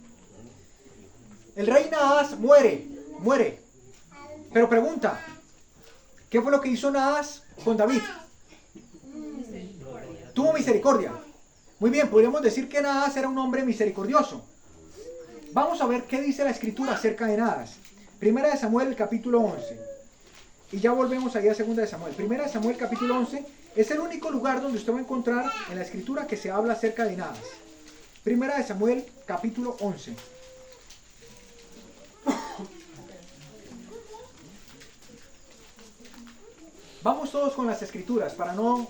El rey Naas muere. Pero pregunta, ¿qué fue lo que hizo Naas con David? Tuvo misericordia. Muy bien, podríamos decir que Naas era un hombre misericordioso. Vamos a ver qué dice la escritura acerca de Naas. Primera de Samuel, el capítulo 11. Y ya volvemos allá a Segunda de Samuel. Primera de Samuel, capítulo 11, es el único lugar donde usted va a encontrar en la escritura que se habla acerca de Naas. Primera de Samuel, capítulo 11. Vamos todos con las escrituras para no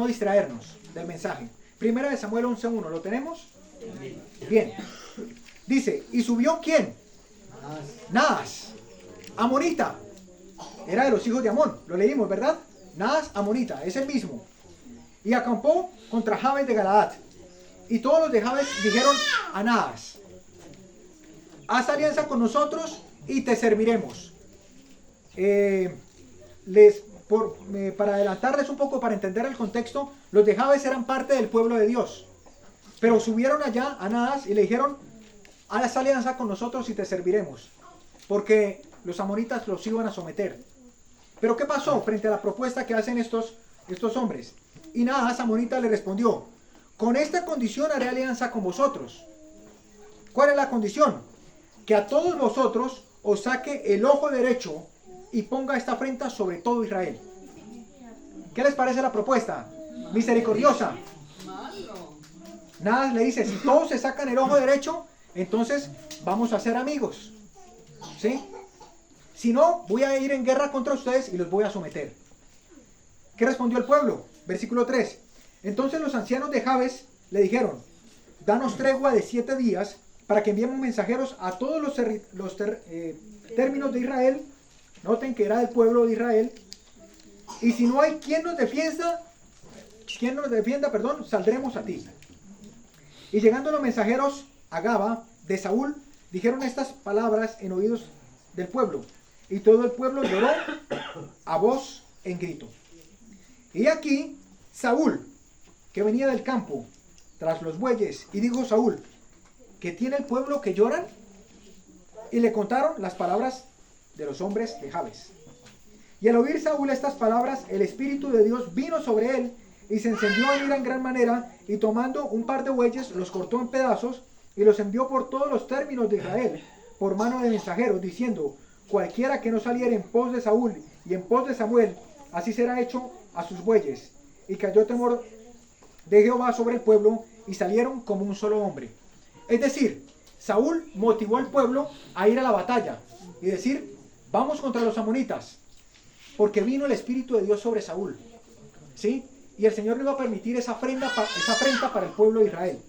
distraernos del mensaje. Primera de Samuel 11:1, ¿lo tenemos? Bien. Dice, ¿y subió quién? Naas, amonita. Era de los hijos de Amón, lo leímos, ¿verdad? Naas, amonita, es el mismo. Y acampó contra Jabes de Galaad. Y todos los de Jabes dijeron a Naas, haz alianza con nosotros y te serviremos. Para adelantarles un poco, para entender el contexto, los de Jabes eran parte del pueblo de Dios. Pero subieron allá a Naas y le dijeron, haz alianza con nosotros y te serviremos. Porque los amonitas los iban a someter. Pero ¿qué pasó frente a la propuesta que hacen estos hombres? Y Naas, amonita, le respondió, con esta condición haré alianza con vosotros. ¿Cuál es la condición? Que a todos vosotros os saque el ojo derecho y ponga esta afrenta sobre todo Israel. ¿Qué les parece la propuesta? Misericordiosa. Naas le dice, si todos se sacan el ojo derecho, entonces vamos a ser amigos. ¿Sí? Si no, voy a ir en guerra contra ustedes y los voy a someter. ¿Qué respondió el pueblo? Versículo 3. Entonces los ancianos de Jabes le dijeron, danos tregua de 7 días para que enviemos mensajeros a todos los términos de Israel. Noten que era del pueblo de Israel. Y si no hay quien nos defienda, saldremos a ti. Y llegando los mensajeros a Gaba de Saúl, dijeron estas palabras en oídos del pueblo. Y todo el pueblo lloró a voz en grito. Y aquí Saúl, que venía del campo tras los bueyes, y dijo Saúl, ¿qué tiene el pueblo que lloran? Y le contaron las palabras de los hombres de Jabes. Y al oír Saúl estas palabras, el Espíritu de Dios vino sobre él, y se encendió en ira en gran manera, y tomando un par de bueyes, los cortó en pedazos, y los envió por todos los términos de Israel, por mano de mensajeros, diciendo, cualquiera que no saliera en pos de Saúl y en pos de Samuel, así será hecho a sus bueyes. Y cayó temor de Jehová sobre el pueblo, y salieron como un solo hombre. Es decir, Saúl motivó al pueblo a ir a la batalla, y decir, vamos contra los amonitas, porque vino el Espíritu de Dios sobre Saúl. ¿Sí? Y el Señor le iba a permitir esa afrenta para el pueblo de Israel.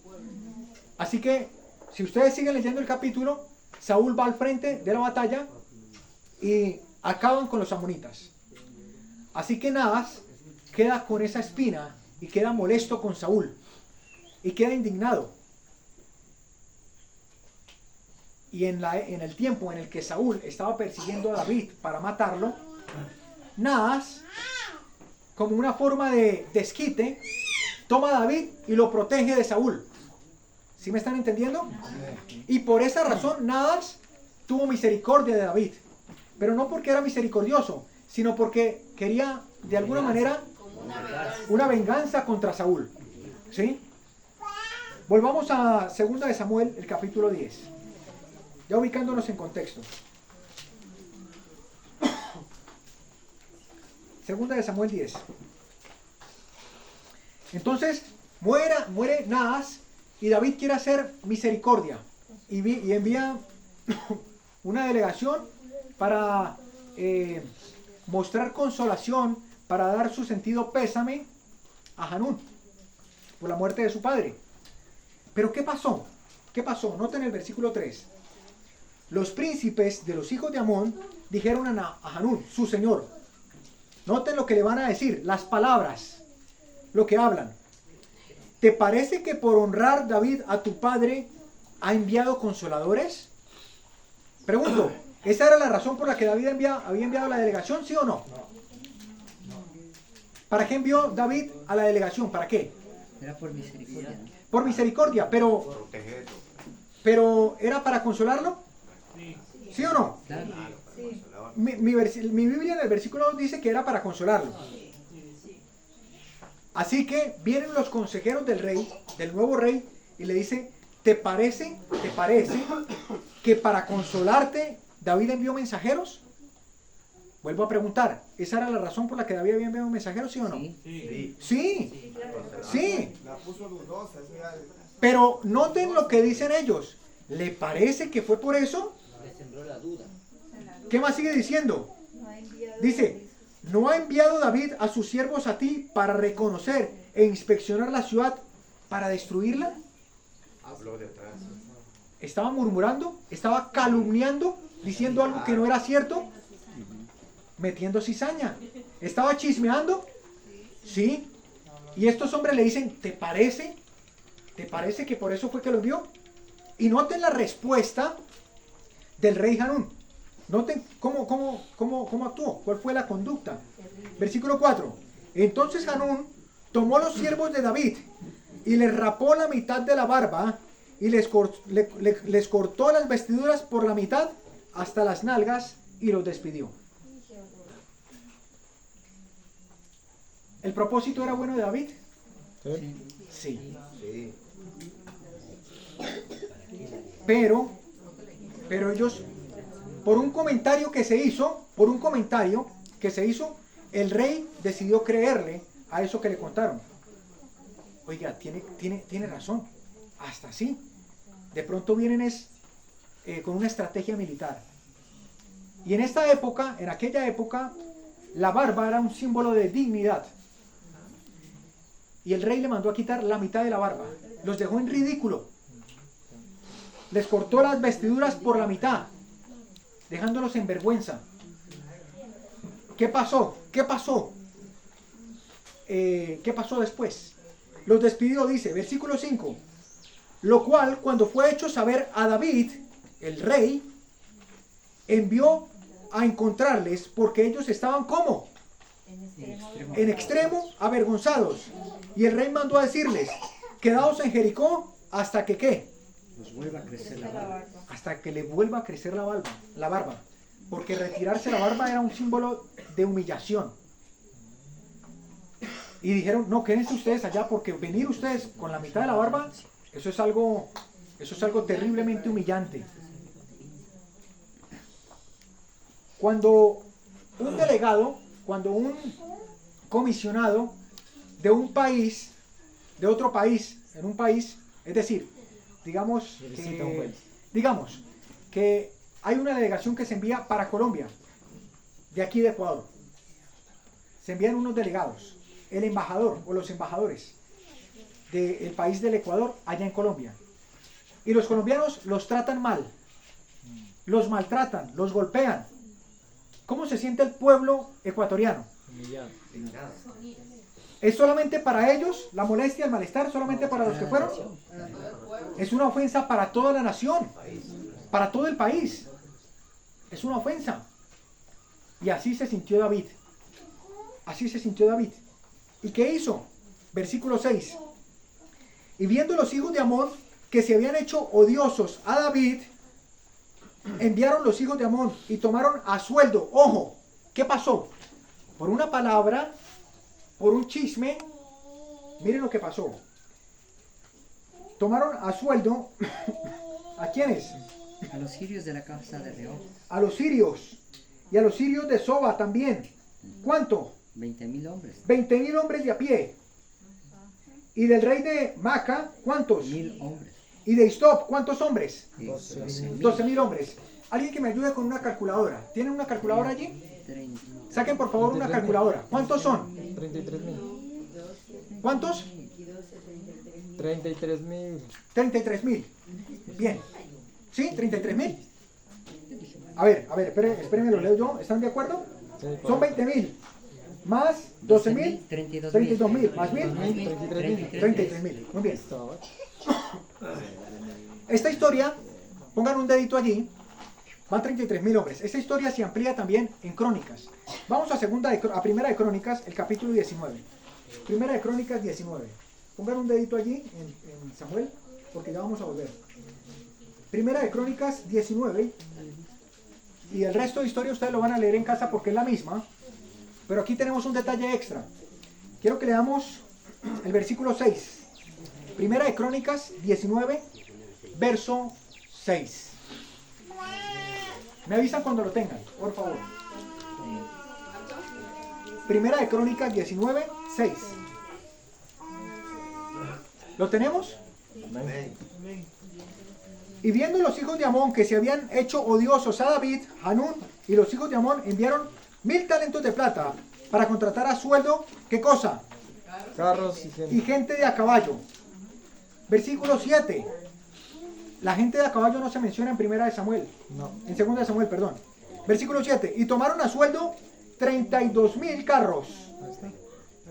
Así que, si ustedes siguen leyendo el capítulo, Saúl va al frente de la batalla y acaban con los amonitas. Así que Naas queda con esa espina y queda molesto con Saúl y queda indignado. Y en el tiempo en el que Saúl estaba persiguiendo a David para matarlo, Naas, como una forma de desquite, toma a David y lo protege de Saúl. ¿Sí me están entendiendo? Y por esa razón Naas tuvo misericordia de David. Pero no porque era misericordioso, sino porque quería de alguna manera una venganza contra Saúl. ¿Sí? Volvamos a 2 de Samuel, el capítulo 10. Ya ubicándonos en contexto. 2 de Samuel 10. Entonces, muere Naas y David quiere hacer misericordia. Y envía una delegación para mostrar consolación, para dar su sentido pésame a Hanún por la muerte de su padre. Pero ¿qué pasó? ¿Qué pasó? Noten el versículo 3. Los príncipes de los hijos de Amón dijeron a Hanún, su señor. Noten lo que le van a decir, las palabras, lo que hablan. ¿Te parece que por honrar David a tu padre ha enviado consoladores? Pregunto, ¿esa era la razón por la que David había enviado a la delegación, sí o no? ¿Para qué envió David a la delegación? ¿Para qué? Era por misericordia. Por misericordia, pero ¿era para consolarlo? ¿Sí o no? Claro. Mi Biblia en el versículo 2 dice que era para consolarlo. Así que vienen los consejeros del rey, del nuevo rey, y le dice, ¿te parece que para consolarte David envió mensajeros? Vuelvo a preguntar, ¿esa era la razón por la que David había enviado mensajeros, sí o no? Sí. Pero noten lo que dicen ellos. ¿Le parece que fue por eso? Le sembró la duda. ¿Qué más sigue diciendo? Dice, ¿no ha enviado David a sus siervos a ti para reconocer e inspeccionar la ciudad para destruirla? Habló de atrás. Estaba murmurando, estaba calumniando, diciendo algo que no era cierto, metiendo cizaña. Estaba chismeando, sí. Y estos hombres le dicen, ¿te parece? ¿Te parece que por eso fue que lo envió? Y noten la respuesta del rey Hanún. Noten cómo actuó, cuál fue la conducta. Versículo 4. Entonces Hanún tomó los siervos de David y les rapó la mitad de la barba y les cortó las vestiduras por la mitad hasta las nalgas y los despidió. ¿El propósito era bueno de David? Sí. Pero ellos, por un comentario que se hizo, el rey decidió creerle a eso que le contaron. Oiga, tiene razón, hasta así. De pronto vienen con una estrategia militar. Y en esta época, en aquella época, la barba era un símbolo de dignidad. Y el rey le mandó a quitar la mitad de la barba. Los dejó en ridículo. Les cortó las vestiduras por la mitad, dejándolos en vergüenza. ¿Qué pasó? ¿Qué pasó? ¿Qué pasó después? Los despidió, dice, versículo 5. Lo cual, cuando fue hecho saber a David, el rey, envió a encontrarles porque ellos estaban ¿cómo? En extremo avergonzados. Y el rey mandó a decirles, quedaos en Jericó hasta que ¿qué? Nos vuelva a crecer la barba. Hasta que le vuelva a crecer la barba. Porque retirarse la barba era un símbolo de humillación. Y dijeron, no, quédense ustedes allá porque venir ustedes con la mitad de la barba, eso es algo terriblemente humillante. Cuando un delegado, cuando un comisionado de un país, de otro país, en un país, es decir, digamos que hay una delegación que se envía para Colombia, de aquí de Ecuador. Se envían unos delegados, el embajador o los embajadores del país del Ecuador allá en Colombia. Y los colombianos los tratan mal, los maltratan, los golpean. ¿Cómo se siente el pueblo ecuatoriano? ¿Es solamente para ellos la molestia, el malestar, solamente para los que fueron? Es una ofensa para toda la nación, para todo el país. Es una ofensa. Y así se sintió David. Así se sintió David. ¿Y qué hizo? Versículo 6. Y viendo los hijos de Amón que se habían hecho odiosos a David, enviaron los hijos de Amón y tomaron a sueldo. Ojo, ¿qué pasó? Por una palabra, por un chisme, miren lo que pasó. Tomaron a sueldo, ¿a quiénes? A los sirios de la casa de Rehob. A los sirios. Y a los sirios de Soba también. ¿Cuánto? 20.000 hombres. 20.000 hombres de a pie. Y del rey de Maca, ¿cuántos? 1.000 hombres. Y de Istop, ¿cuántos hombres? 12.000. 12.000 hombres. Alguien que me ayude con una calculadora. ¿Tienen una calculadora allí? 30. Saquen por favor una calculadora. ¿Cuántos son? 33.000. ¿Cuántos? 33.000. 33.000. Bien. ¿Sí? 33.000. A ver, espérenme, lo leo yo. ¿Están de acuerdo? Sí, Son 20.000. Más 12.000. 32.000. Más 1.000. 33.000. Muy bien. Esta historia, pongan un dedito allí, van 33.000 hombres. Esta historia se amplía también en Crónicas. Vamos a Primera de Crónicas, el capítulo 19. Primera de Crónicas 19. Pongan un dedito allí en Samuel, porque ya vamos a volver. Primera de Crónicas 19. Y el resto de historia ustedes lo van a leer en casa porque es la misma. Pero aquí tenemos un detalle extra. Quiero que leamos el versículo 6. Primera de Crónicas 19, verso 6. Me avisan cuando lo tengan, por favor. Primera de Crónicas 19, 6. ¿Lo tenemos? Amén. Y viendo los hijos de Amón que se habían hecho odiosos a David, Hanún y los hijos de Amón enviaron 1.000 talentos de plata para contratar a sueldo, ¿qué cosa? Carros Y gente de a caballo. Versículo 7. La gente de a caballo no se menciona en Primera de Samuel. No. En Segunda de Samuel, perdón. Versículo 7. Y tomaron a sueldo 32.000 carros.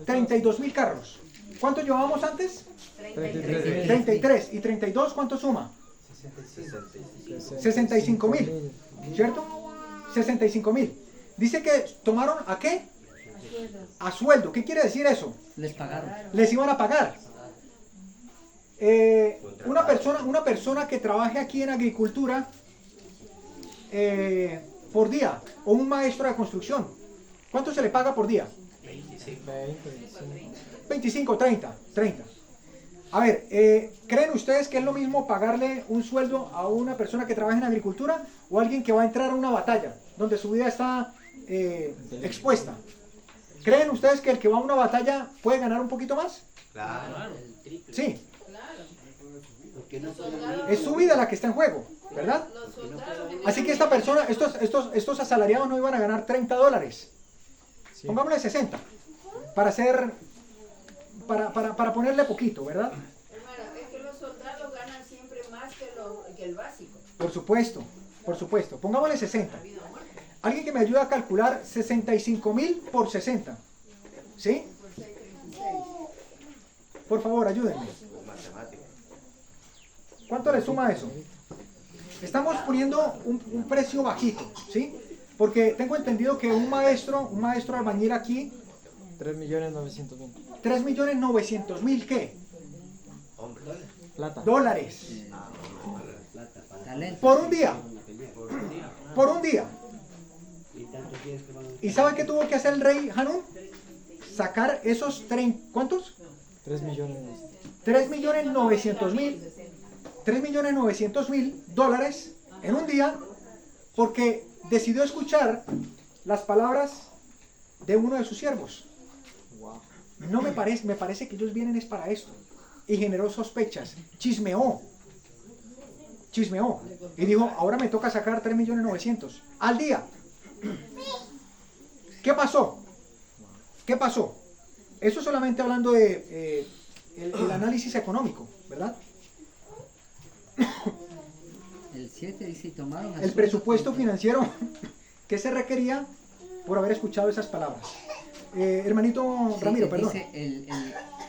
32.000 carros. ¿Cuántos llevábamos antes? 33. 33. ¿Y 32 cuánto suma? 65.000. ¿Cierto? 65.000. Dice que tomaron ¿a qué? A sueldo. ¿Qué quiere decir eso? Les pagaron. Les iban a pagar. Una persona que trabaje aquí en agricultura por día, o un maestro de construcción, ¿cuánto se le paga por día? 25, 30. A ver, ¿creen ustedes que es lo mismo pagarle un sueldo a una persona que trabaja en agricultura o a alguien que va a entrar a una batalla donde su vida está expuesta? ¿Creen ustedes que el que va a una batalla puede ganar un poquito más? Claro. Sí. Que no puedan ir. Es su vida la que está en juego, ¿verdad? Los soldados Así que esta persona, estos asalariados no iban a ganar $30. Pongámosle 60. Para hacer, para ponerle poquito, ¿verdad? hermano, es que los soldados ganan siempre más que el básico. Por supuesto, por supuesto. Pongámosle 60. Alguien que me ayude a calcular 65,000 por 60. ¿Sí? Por favor, ayúdenme. Matemática. ¿Cuánto le suma eso? Estamos poniendo un precio bajito, ¿sí? Porque tengo entendido que un maestro albañil aquí, 3.900.000. 3.900.000, ¿qué? Hombre. Plata. Dólares. Talento. Por un día. Por un día. Y tantos días que van a... ¿Y sabe qué tuvo que hacer el rey Hanún? Sacar esos ¿cuántos? 3.900.000. $3.900.000 en un día, porque decidió escuchar las palabras de uno de sus siervos. No me parece que ellos vienen es para esto. Y generó sospechas, chismeó. Y dijo, ahora me toca sacar 3.900.000 al día. ¿Qué pasó? Eso solamente hablando de el análisis económico, ¿verdad? El 7 dice, y tomaron El presupuesto financiero que se requería por haber escuchado esas palabras. Hermanito Sí, Ramiro, perdón. dice,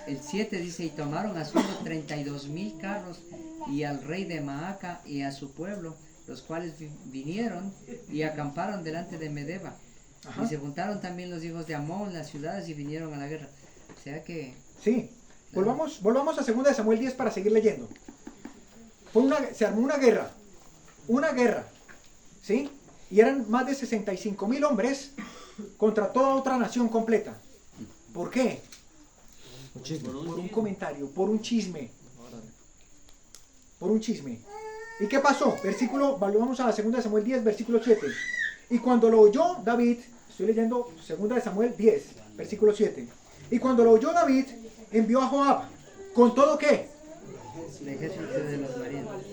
el 7 dice, y tomaron a sueldo 32,000 carros y al rey de Maaca y a su pueblo, los cuales vinieron y acamparon delante de Medeba. Ajá. Y se juntaron también los hijos de Amón, las ciudades, y vinieron a la guerra. O sea que... Sí, volvamos a 2 de Samuel 10 para seguir leyendo. Se armó una guerra, ¿sí? Y eran más de 65,000 hombres contra toda otra nación completa. ¿Por qué? Por un comentario, por un chisme. ¿Y qué pasó? Volvamos a 2 de Samuel 10, versículo 7. Y cuando lo oyó David, estoy leyendo 2 de Samuel 10, versículo 7. Y cuando lo oyó David, envió a Joab, ¿con todo qué? El ejército de los valientes.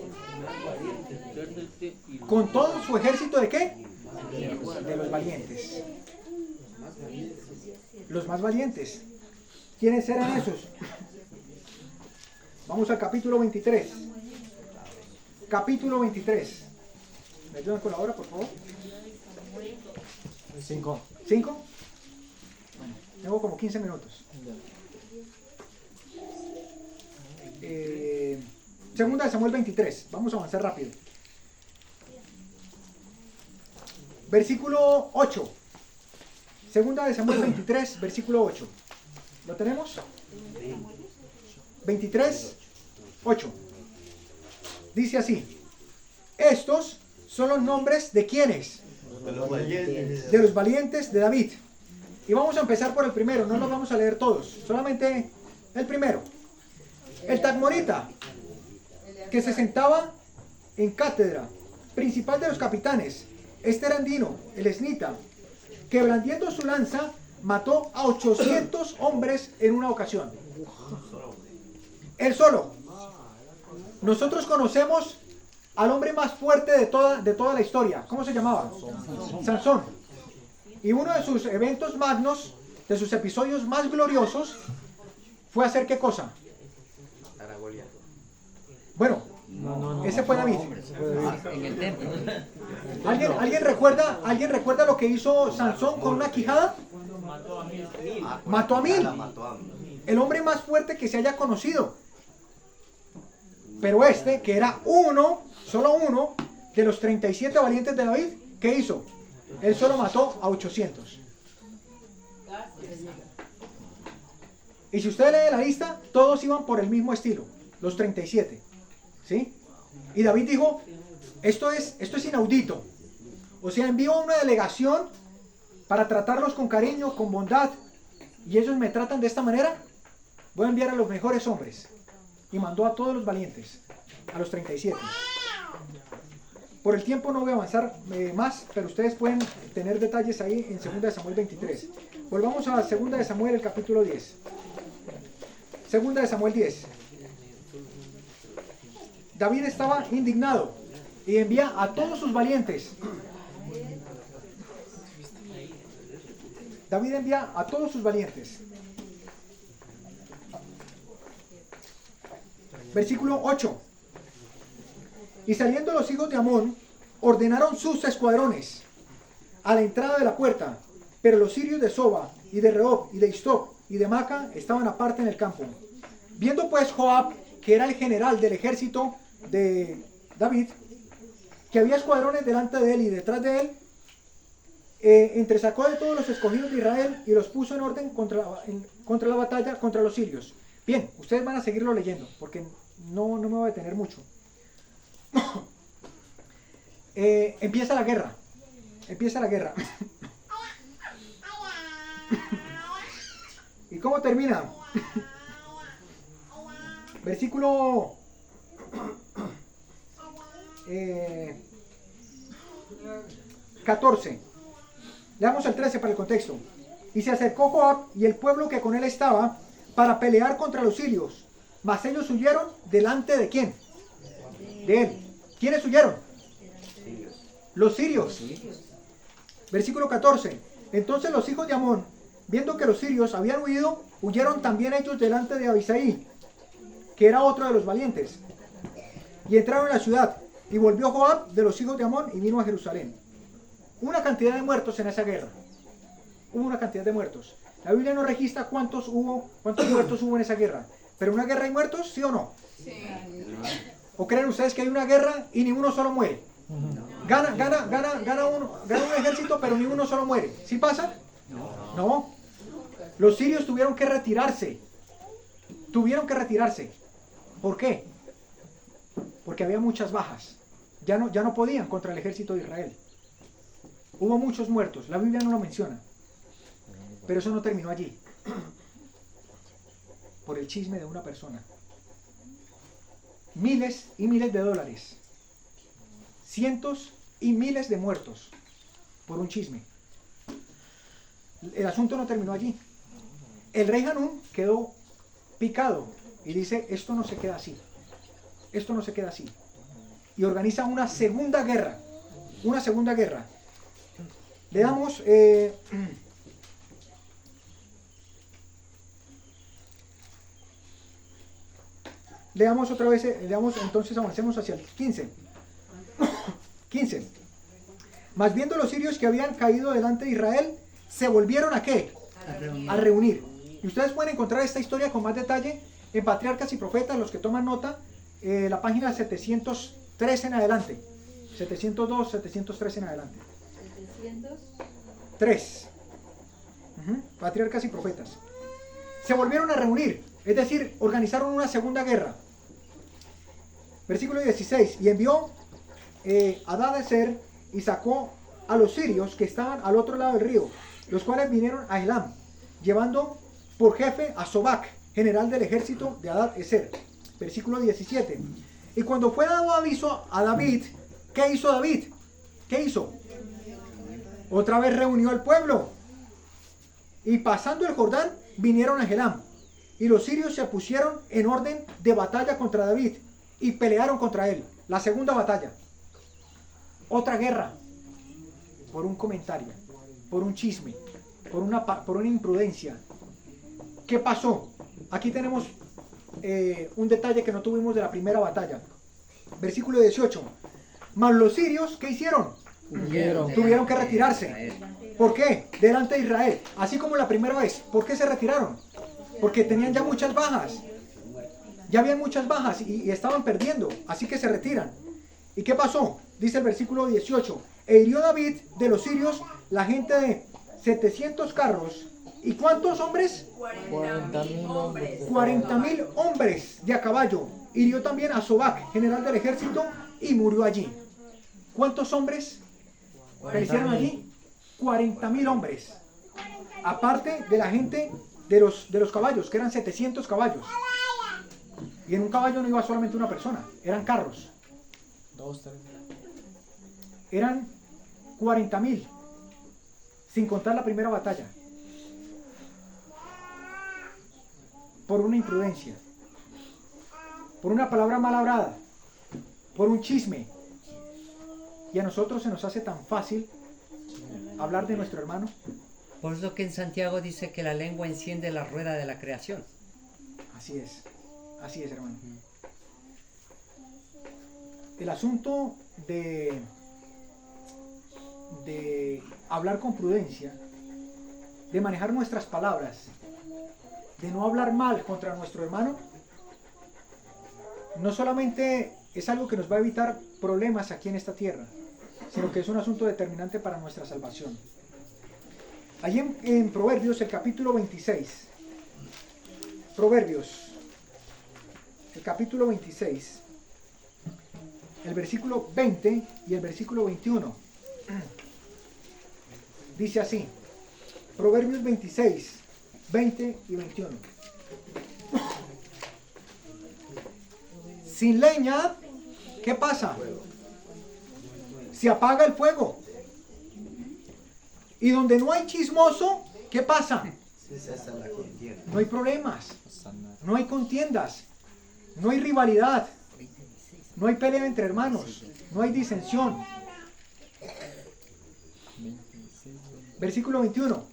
Con todo su ejército de qué? De los valientes. Los más valientes. ¿Quiénes eran esos? Vamos al capítulo 23. Capítulo 23. ¿Me ayudan con la hora, por favor? 5. ¿5? Bueno, tengo como 15 minutos. Segunda de Samuel 23. Vamos a avanzar rápido. Versículo 8. Segunda de Samuel 23, versículo 8. ¿Lo tenemos? 23, 8. Dice así. Estos son los nombres de ¿quiénes? De los valientes. De los valientes de David. Y vamos a empezar por el primero. No los vamos a leer todos. Solamente el primero. El Tagmorita, que se sentaba en cátedra, principal de los capitanes. Este era Andino, el esnita, que blandiendo su lanza mató a 800 hombres en una ocasión. Él solo. Nosotros conocemos al hombre más fuerte de toda la historia. ¿Cómo se llamaba? Sansón. Y uno de sus eventos magnos, de sus episodios más gloriosos, fue hacer ¿qué cosa? Bueno, ese fue David. En el templo. ¿Alguien recuerda lo que hizo Sansón con una quijada? Mató a 1000. El hombre más fuerte que se haya conocido. Pero este, que era solo uno de los 37 valientes de David, ¿qué hizo? Él solo mató a 800. Y si usted lee la lista, todos iban por el mismo estilo, los 37. ¿Sí? Y David dijo, esto es inaudito. O sea, envío una delegación para tratarlos con cariño, con bondad, y ellos me tratan de esta manera. Voy a enviar a los mejores hombres. Y mandó a todos los valientes, a los 37. Por el tiempo no voy a avanzar más, pero ustedes pueden tener detalles ahí en 2 de Samuel 23. Volvamos a 2 de Samuel, el capítulo 10. 2 de Samuel 10. David estaba indignado y envía a todos sus valientes. David envía a todos sus valientes. Versículo 8. Y saliendo los hijos de Amón, ordenaron sus escuadrones a la entrada de la puerta, pero los sirios de Soba y de Rehob y de Istoc y de Maca estaban aparte en el campo. Viendo pues Joab, que era el general del ejército de David, que había escuadrones delante de él y detrás de él, entresacó de todos los escogidos de Israel y los puso en orden contra la batalla contra los sirios. Bien, ustedes van a seguirlo leyendo, porque no me voy a detener mucho. Empieza la guerra. Empieza la guerra. ¿Y cómo termina? Versículo 14. Leamos el 13 para el contexto. Y se acercó Joab y el pueblo que con él estaba para pelear contra los sirios. Mas ellos huyeron delante de ¿quién? De él. ¿Quiénes huyeron? Los sirios. Versículo 14. Entonces los hijos de Amón, viendo que los sirios habían huido, huyeron también ellos delante de Abisaí, que era otro de los valientes. Y entraron en la ciudad. Y volvió Joab de los hijos de Amón y vino a Jerusalén. Una cantidad de muertos en esa guerra. Hubo una cantidad de muertos. La Biblia no registra cuántos muertos hubo en esa guerra. Pero en una guerra hay muertos, ¿sí o no? Sí. ¿O creen ustedes que hay una guerra y ni uno solo muere? Gana un ejército, pero ni uno solo muere. ¿Sí pasa? No. Los sirios tuvieron que retirarse. ¿Por qué? Porque había muchas bajas. Ya no podían contra el ejército de Israel. Hubo muchos muertos. La Biblia no lo menciona. Pero eso no terminó allí. Por el chisme de una persona. Miles y miles de dólares. Cientos y miles de muertos. Por un chisme. El asunto no terminó allí. El rey Hanún quedó picado y dice, esto no se queda así. Esto no se queda así. Y organiza una segunda guerra. Le damos... leamos otra vez, entonces avancemos hacia el 15. 15. Mas viendo los sirios que habían caído delante de Israel, se volvieron ¿a qué? A reunir. Y ustedes pueden encontrar esta historia con más detalle en Patriarcas y Profetas, los que toman nota, la página 703 en adelante. 702, 703 en adelante. 3. Patriarcas y Profetas. Se volvieron a reunir, es decir, organizaron una segunda guerra. Versículo 16. Y envió Hadadezer y sacó a los sirios que estaban al otro lado del río, los cuales vinieron a Elam, llevando por jefe a Sobac, general del ejército de Hadadezer. Versículo 17. Y cuando fue dado aviso a David, ¿qué hizo David? ¿Qué hizo? Otra vez reunió al pueblo. Y pasando el Jordán, vinieron a Elam. Y los sirios se pusieron en orden de batalla contra David y pelearon contra él. La segunda batalla. Otra guerra. Por un comentario, por un chisme, por una imprudencia. ¿Qué pasó? Aquí tenemos un detalle que no tuvimos de la primera batalla. Versículo 18. Mas los sirios, ¿qué hicieron? Tuvieron que retirarse. ¿Por qué? Delante de Israel. Así como la primera vez. ¿Por qué se retiraron? Porque tenían ya muchas bajas. Ya habían muchas bajas y estaban perdiendo. Así que se retiran. ¿Y qué pasó? Dice el versículo 18. E hirió David de los sirios la gente de 700 carros. ¿Y cuántos hombres? 40,000 hombres. 40,000 hombres de a caballo. Hirió también a Sobac, general del ejército, y murió allí. ¿Cuántos hombres perecieron allí? 40,000 hombres. Aparte de la gente de los caballos, que eran 700 caballos. Y en un caballo no iba solamente una persona, eran carros. Eran 40,000, sin contar la primera batalla. Por una imprudencia, por una palabra mal hablada, por un chisme. Y a nosotros se nos hace tan fácil hablar de nuestro hermano. Por eso que en Santiago dice que la lengua enciende la rueda de la creación. Así es, hermano. El asunto de hablar con prudencia, de manejar nuestras palabras, de no hablar mal contra nuestro hermano, no solamente es algo que nos va a evitar problemas aquí en esta tierra, sino que es un asunto determinante para nuestra salvación. Allí en Proverbios, el capítulo 26, Proverbios, el capítulo 26, el versículo 20 y el versículo 21, dice así, Proverbios 26, 20 y 21. Sin leña, ¿qué pasa? Se apaga el fuego. Y donde no hay chismoso, ¿qué pasa? No hay problemas, no hay contiendas, no hay rivalidad, no hay pelea entre hermanos, no hay disensión. Versículo 21.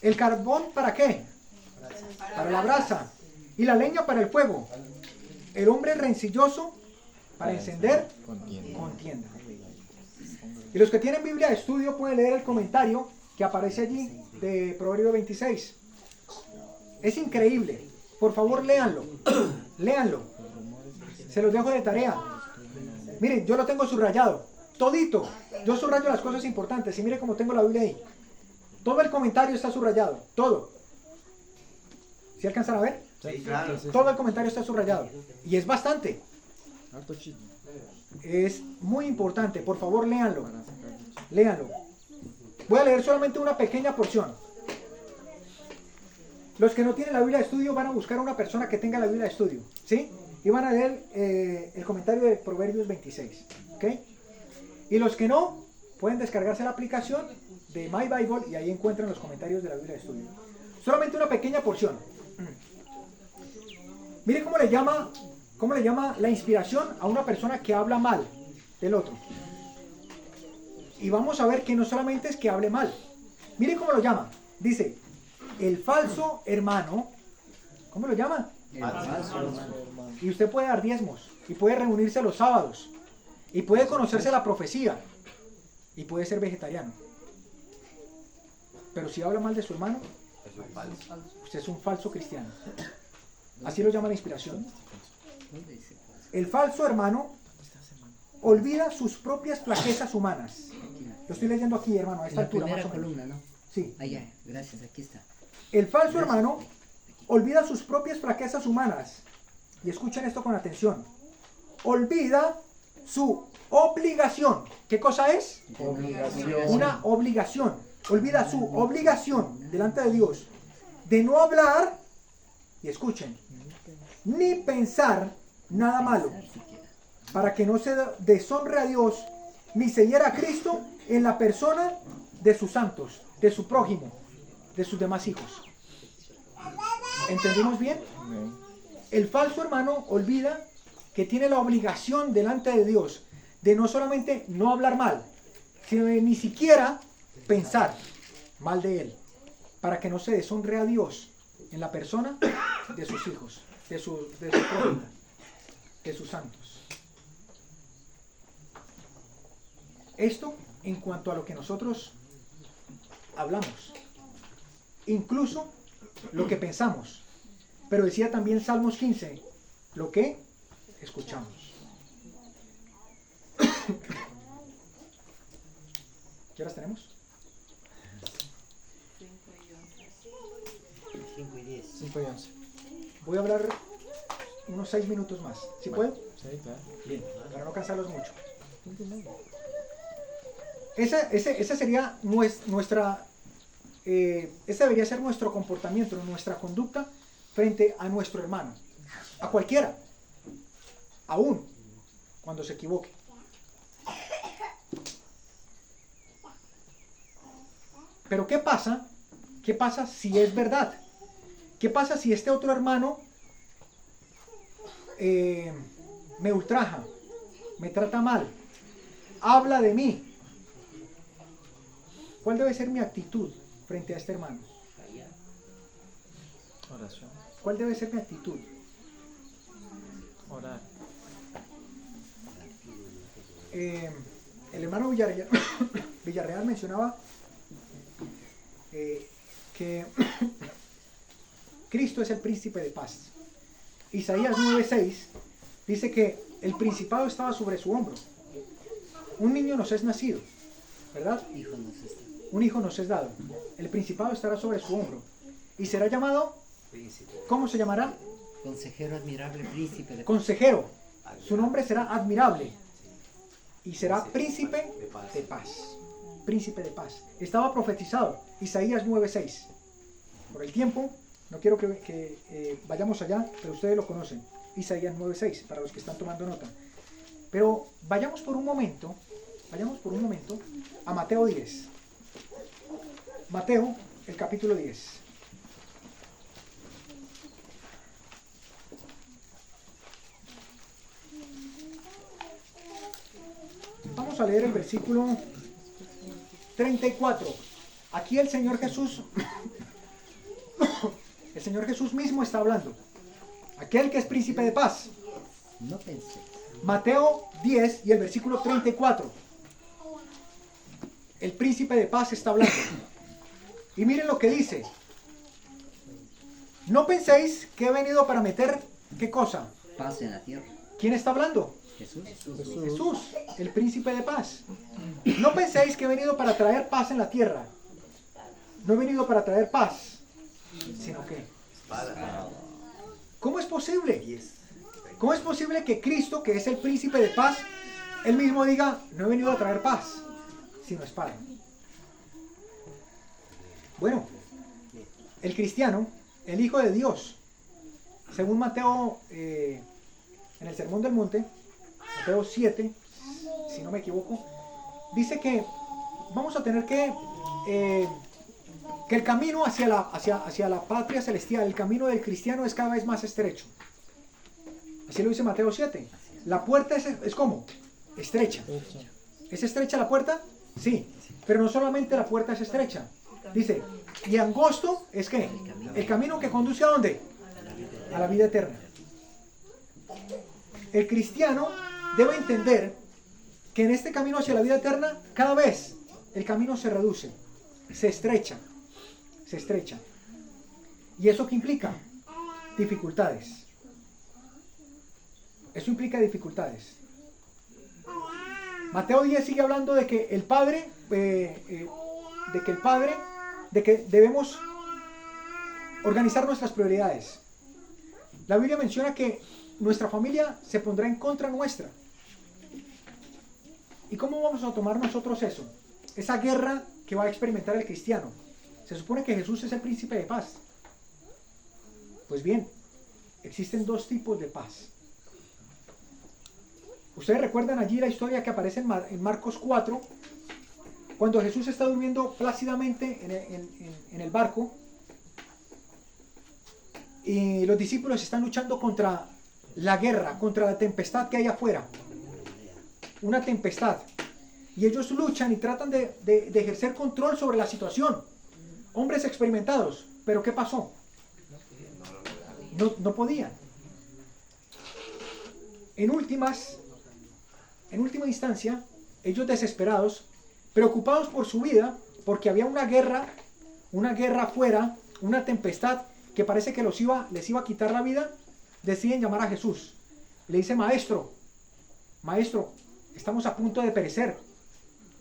¿El carbón para qué? Para la brasa. Y la leña para el fuego. El hombre rencilloso para encender contienda. Y los que tienen Biblia de estudio pueden leer el comentario que aparece allí de Proverbio 26. Es increíble. Por favor, léanlo. Léanlo. Se los dejo de tarea. Miren, yo lo tengo subrayado. Todito. Yo subrayo las cosas importantes. Y mire cómo tengo la Biblia ahí. Todo el comentario está subrayado. Todo. ¿Sí alcanzan a ver? Sí, claro. Todo el comentario está subrayado. Y es bastante. Es muy importante. Por favor, léanlo. Léanlo. Voy a leer solamente una pequeña porción. Los que no tienen la Biblia de estudio van a buscar a una persona que tenga la Biblia de estudio. ¿Sí? Y van a leer el comentario de Proverbios 26. ¿Ok? Y los que no, pueden descargarse la aplicación de My Bible y ahí encuentran los comentarios de la Biblia de estudio. Solamente una pequeña porción. Mire cómo le llama la inspiración a una persona que habla mal del otro. Y vamos a ver que no solamente es que hable mal. Mire cómo lo llama. Dice, el falso hermano. ¿Cómo lo llama? El falso hermano. Y usted puede dar diezmos. Y puede reunirse los sábados. Y puede conocerse la profecía. Y puede ser vegetariano. Pero si habla mal de su hermano, usted es un falso cristiano. Así lo llama la inspiración. El falso hermano olvida sus propias flaquezas humanas. Lo estoy leyendo aquí, hermano, a esta En la altura primera más o menos. columna, ¿no? Sí. Allá, gracias, aquí está. El falso hermano olvida sus propias flaquezas humanas. Y escuchen esto con atención. Olvida su obligación. ¿Qué cosa es? Una obligación. Olvida su obligación delante de Dios de no hablar, y escuchen, ni pensar nada malo, para que no se deshonre a Dios, ni se hiera a Cristo en la persona de sus santos, de su prójimo, de sus demás hijos. ¿Entendimos bien? El falso hermano olvida que tiene la obligación delante de Dios de no solamente no hablar mal, sino de ni siquiera pensar mal de él, para que no se deshonre a Dios en la persona de sus hijos, de su prójimo, de sus santos. Esto en cuanto a lo que nosotros hablamos, incluso lo que pensamos, pero decía también Salmos 15, lo que escuchamos. ¿Qué horas tenemos? 5 y 10. 5 y 11. Voy a hablar unos 6 minutos más. ¿Sí puedo? Sí, claro. Bien, para no cansarlos mucho. Esa sería nuestra, ese debería ser nuestro comportamiento, nuestra conducta frente a nuestro hermano, a cualquiera, aún cuando se equivoque. Pero ¿qué pasa? ¿Qué pasa si es verdad? ¿Qué pasa si este otro hermano me ultraja, me trata mal, habla de mí, ¿cuál debe ser mi actitud frente a este hermano? Oración. ¿Cuál debe ser mi actitud? Orar. El hermano Villarreal mencionaba que Cristo es el príncipe de paz. Isaías 9:6 dice que el principado estaba sobre su hombro. Un niño nos es nacido, ¿verdad? Hijo nos está. Un hijo nos es dado. El principado estará sobre su hombro. Y será llamado, ¿cómo se llamará? Consejero admirable, príncipe de Consejero. Su nombre será admirable. Y será príncipe de paz. Príncipe de paz. Estaba profetizado. Isaías 9:6. Por el tiempo, no quiero que vayamos allá, pero ustedes lo conocen. Isaías 9:6, para los que están tomando nota. Pero vayamos por un momento a Mateo 10. Mateo, el capítulo 10. Vamos a leer el versículo 34. Aquí el Señor Jesús mismo está hablando. Aquel que es príncipe de paz. No pensé. Mateo 10 y el versículo 34. El príncipe de paz está hablando. Y miren lo que dice. No penséis que he venido para meter, ¿qué cosa? Paz en la tierra. ¿Quién está hablando? Jesús. Jesús, el príncipe de paz. No penséis que he venido para traer paz en la tierra. No he venido para traer paz, sino que... ¿Cómo es posible? ¿Cómo es posible que Cristo, que es el príncipe de paz, él mismo diga, no he venido a traer paz, sino espada? Bueno, el cristiano, el Hijo de Dios, según Mateo, en el Sermón del Monte, Mateo 7, si no me equivoco, dice que vamos a tener que el camino hacia la patria celestial, el camino del cristiano es cada vez más estrecho. Así lo dice Mateo 7. La puerta es ¿cómo? Estrecha. ¿Es estrecha la puerta? Sí. Pero no solamente la puerta es estrecha. Dice, y angosto es ¿qué? El camino que conduce ¿a dónde? A la vida eterna. El cristiano debe entender que en este camino hacia la vida eterna, cada vez el camino se reduce, se estrecha. ¿Y eso qué implica? Dificultades. Eso implica dificultades. Mateo 10 sigue hablando de que el Padre, de que debemos organizar nuestras prioridades. La Biblia menciona que nuestra familia se pondrá en contra nuestra. ¿Y cómo vamos a tomar nosotros eso? Esa guerra que va a experimentar el cristiano. Se supone que Jesús es el príncipe de paz. Pues bien, existen dos tipos de paz. Ustedes recuerdan allí la historia que aparece en Marcos 4, cuando Jesús está durmiendo plácidamente en el barco y los discípulos están luchando contra la guerra, contra la tempestad que hay afuera. Una tempestad. Y ellos luchan y tratan de ejercer control sobre la situación. Hombres experimentados. ¿Pero qué pasó? No podían. En última instancia, ellos desesperados, preocupados por su vida, porque había una guerra afuera, una tempestad que parece que les iba a quitar la vida, deciden llamar a Jesús. Le dice, maestro, estamos a punto de perecer,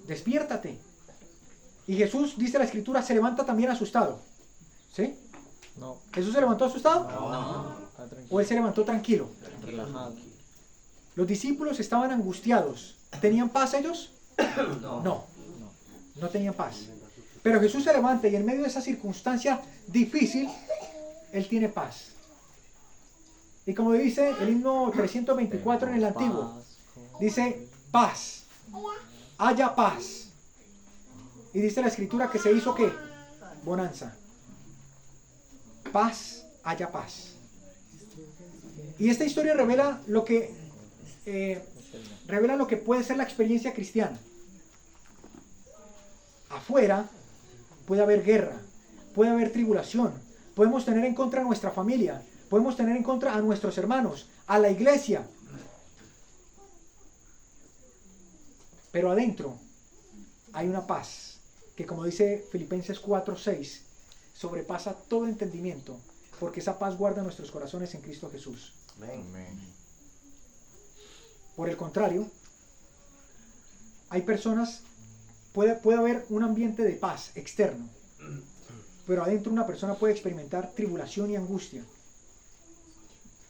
despiértate. Y Jesús, dice la Escritura, se levanta también asustado. ¿Sí? No. ¿Jesús se levantó asustado? No. ¿O él se levantó tranquilo? Relajado. Los discípulos estaban angustiados. ¿Tenían paz ellos? No tenían paz. Pero Jesús se levanta y en medio de esa circunstancia difícil, Él tiene paz. Y como dice el himno 324 en el antiguo, dice paz, haya paz. Y dice la Escritura que se hizo ¿qué? Bonanza. Paz, haya paz. Y esta historia revela lo que Revela lo que puede ser la experiencia cristiana. Afuera puede haber guerra, puede haber tribulación, podemos tener en contra a nuestra familia, podemos tener en contra a nuestros hermanos, a la iglesia. Pero adentro hay una paz que, como dice Filipenses 4:6, sobrepasa todo entendimiento, porque esa paz guarda nuestros corazones en Cristo Jesús. Por el contrario, hay personas, puede haber un ambiente de paz externo, pero adentro una persona puede experimentar tribulación y angustia.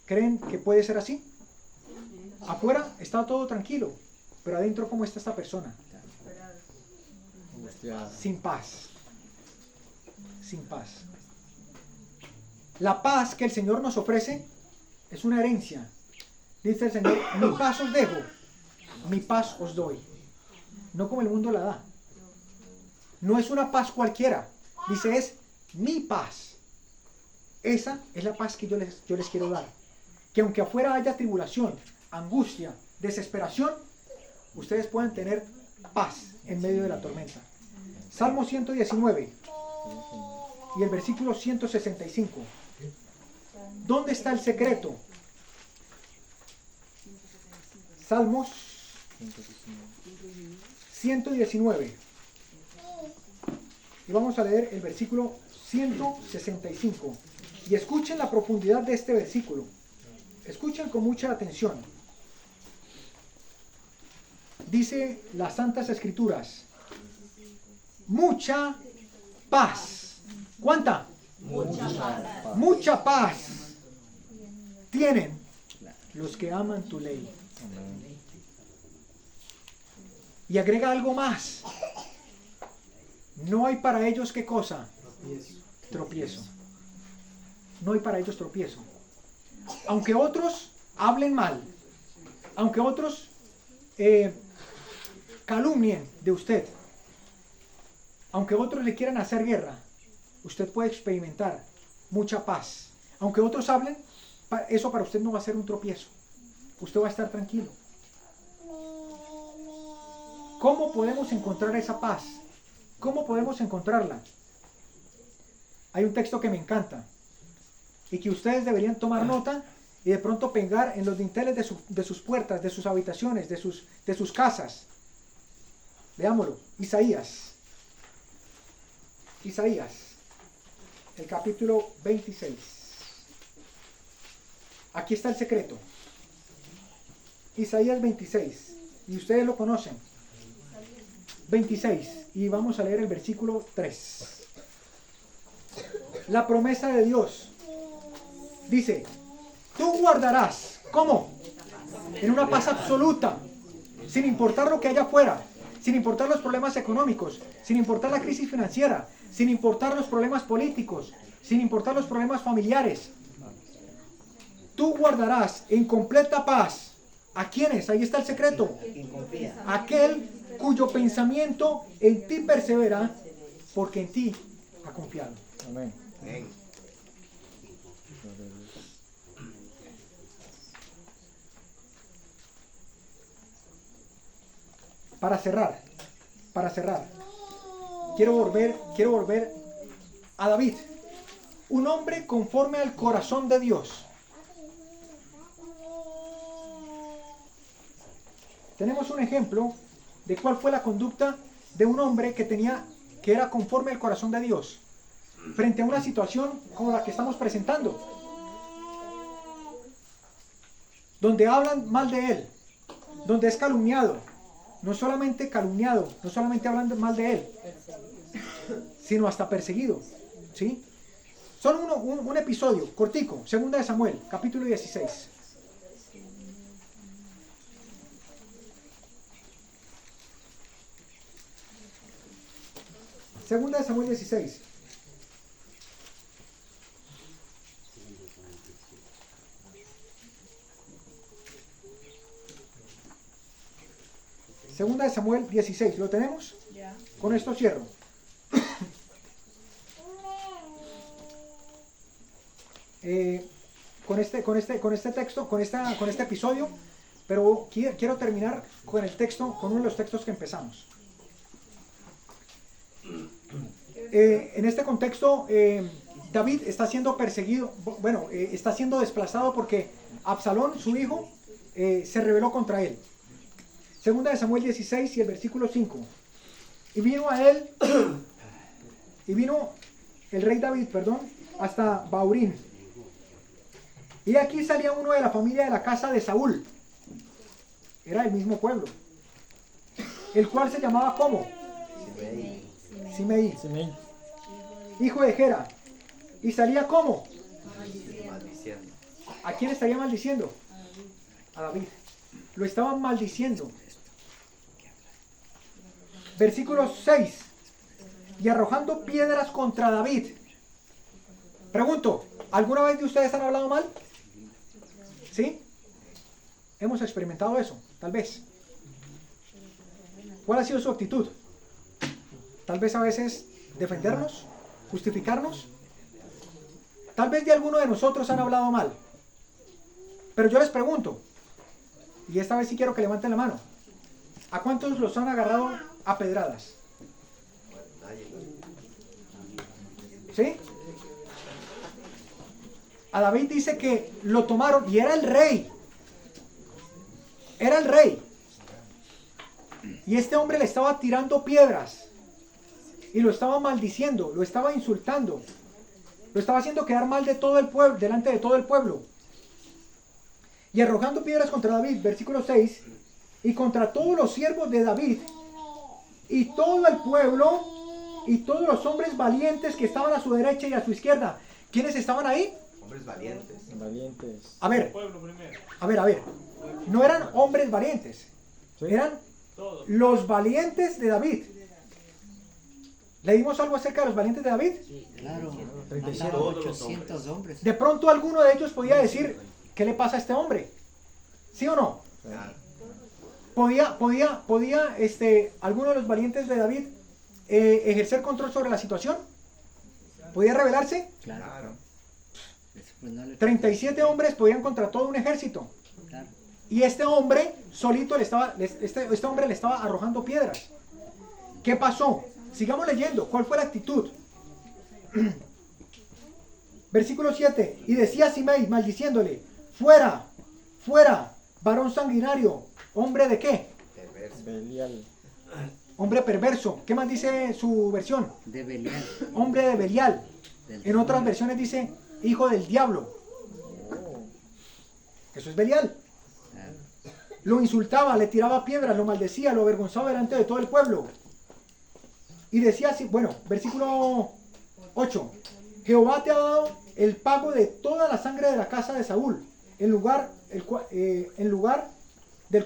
¿Creen que puede ser así? Afuera está todo tranquilo, pero adentro, ¿cómo está esta persona? Sin paz. Sin paz. La paz que el Señor nos ofrece es una herencia. Dice el Señor, mi paz os dejo, mi paz os doy. No como el mundo la da. No es una paz cualquiera. Dice, es mi paz. Esa es la paz que yo les quiero dar. Que aunque afuera haya tribulación, angustia, desesperación, ustedes puedan tener paz en medio de la tormenta. Salmo 119 y el versículo 165. ¿Dónde está el secreto? Salmos 119. Y vamos a leer el versículo 165. Y escuchen la profundidad de este versículo. Escuchen con mucha atención. Dice las Santas Escrituras, mucha paz. ¿Cuánta? Mucha paz tienen los que aman tu ley. Y agrega algo más. No hay para ellos, ¿qué cosa? Tropiezo. No hay para ellos tropiezo. Aunque otros hablen mal, aunque otros calumnien de usted, aunque otros le quieran hacer guerra, usted puede experimentar mucha paz. Aunque otros hablen, eso para usted no va a ser un tropiezo. Usted va a estar tranquilo. ¿Cómo podemos encontrar esa paz? ¿Cómo podemos encontrarla? Hay un texto que me encanta y que ustedes deberían tomar nota y de pronto pegar en los dinteles de sus puertas, de sus habitaciones, de sus casas. Veámoslo. Isaías, el capítulo 26. Aquí está el secreto. Isaías 26. Y ustedes lo conocen. 26. Y vamos a leer el versículo 3. La promesa de Dios. Dice, tú guardarás. ¿Cómo? En una paz absoluta. Sin importar lo que haya afuera. Sin importar los problemas económicos. Sin importar la crisis financiera. Sin importar los problemas políticos. Sin importar los problemas familiares. Tú guardarás en completa paz. ¿A quiénes? Ahí está el secreto. Aquel cuyo pensamiento en ti persevera, porque en ti ha confiado. Amén. Para cerrar, quiero volver a David, un hombre conforme al corazón de Dios. Tenemos un ejemplo de cuál fue la conducta de un hombre que era conforme al corazón de Dios frente a una situación como la que estamos presentando, donde hablan mal de él, donde es calumniado, no solamente hablan mal de él, sino hasta perseguido, ¿sí? Solo un episodio cortico, 2 de Samuel, capítulo 16. Segunda de Samuel 16. Segunda de Samuel 16. ¿Lo tenemos? Ya. Con esto cierro. Con este texto, con este episodio, pero quiero terminar con el texto, con uno de los textos que empezamos. En este contexto, David está siendo perseguido, está siendo desplazado porque Absalón, su hijo, se rebeló contra él. Segunda de Samuel 16 y el versículo 5. Y vino el rey David, hasta Baurín. Y aquí salía uno de la familia de la casa de Saúl. Era el mismo pueblo. El cual se llamaba ¿cómo? Simei. Hijo de Gera. Y salía ¿cómo? Maldiciendo. ¿A quién estaría maldiciendo? A David. Lo estaban maldiciendo. Versículo 6. Y arrojando piedras contra David. Pregunto, ¿alguna vez de ustedes han hablado mal? ¿Sí? Hemos experimentado eso, tal vez. ¿Cuál ha sido su actitud? Tal vez a veces defendernos, justificarnos. Tal vez de alguno de nosotros han hablado mal. Pero yo les pregunto, y esta vez sí quiero que levanten la mano, ¿a cuántos los han agarrado a pedradas? ¿Sí? A David dice que lo tomaron y era el rey. Era el rey. Y este hombre le estaba tirando piedras. Y lo estaba maldiciendo, lo estaba insultando. Lo estaba haciendo quedar mal de todo el pueblo, delante de todo el pueblo. Y arrojando piedras contra David, versículo 6, y contra todos los siervos de David, y todo el pueblo, y todos los hombres valientes que estaban a su derecha y a su izquierda. ¿Quiénes estaban ahí? Hombres valientes. A ver, a ver. No eran hombres valientes. Eran los valientes de David. ¿Leímos algo acerca de los valientes de David? Sí, claro. 37. Mataron 800 hombres. De pronto alguno de ellos podía decir, ¿qué le pasa a este hombre? ¿Sí o no? ¿Podía alguno de los valientes de David ejercer control sobre la situación? ¿Podía rebelarse? Claro. 37 hombres podían contra todo un ejército. Claro. Y este hombre solito este hombre le estaba arrojando piedras. ¿Qué pasó? Sigamos leyendo. ¿Cuál fue la actitud? Versículo 7. Y decía Simei, maldiciéndole, fuera, fuera, varón sanguinario, hombre de qué? Belial. Hombre perverso. ¿Qué más dice su versión? De Belial. Hombre de Belial. En otras versiones dice, hijo del diablo. Eso es Belial. Lo insultaba, le tiraba piedras, lo maldecía, lo avergonzaba delante de todo el pueblo. Y decía así, versículo 8. Jehová te ha dado el pago de toda la sangre de la casa de Saúl, en lugar del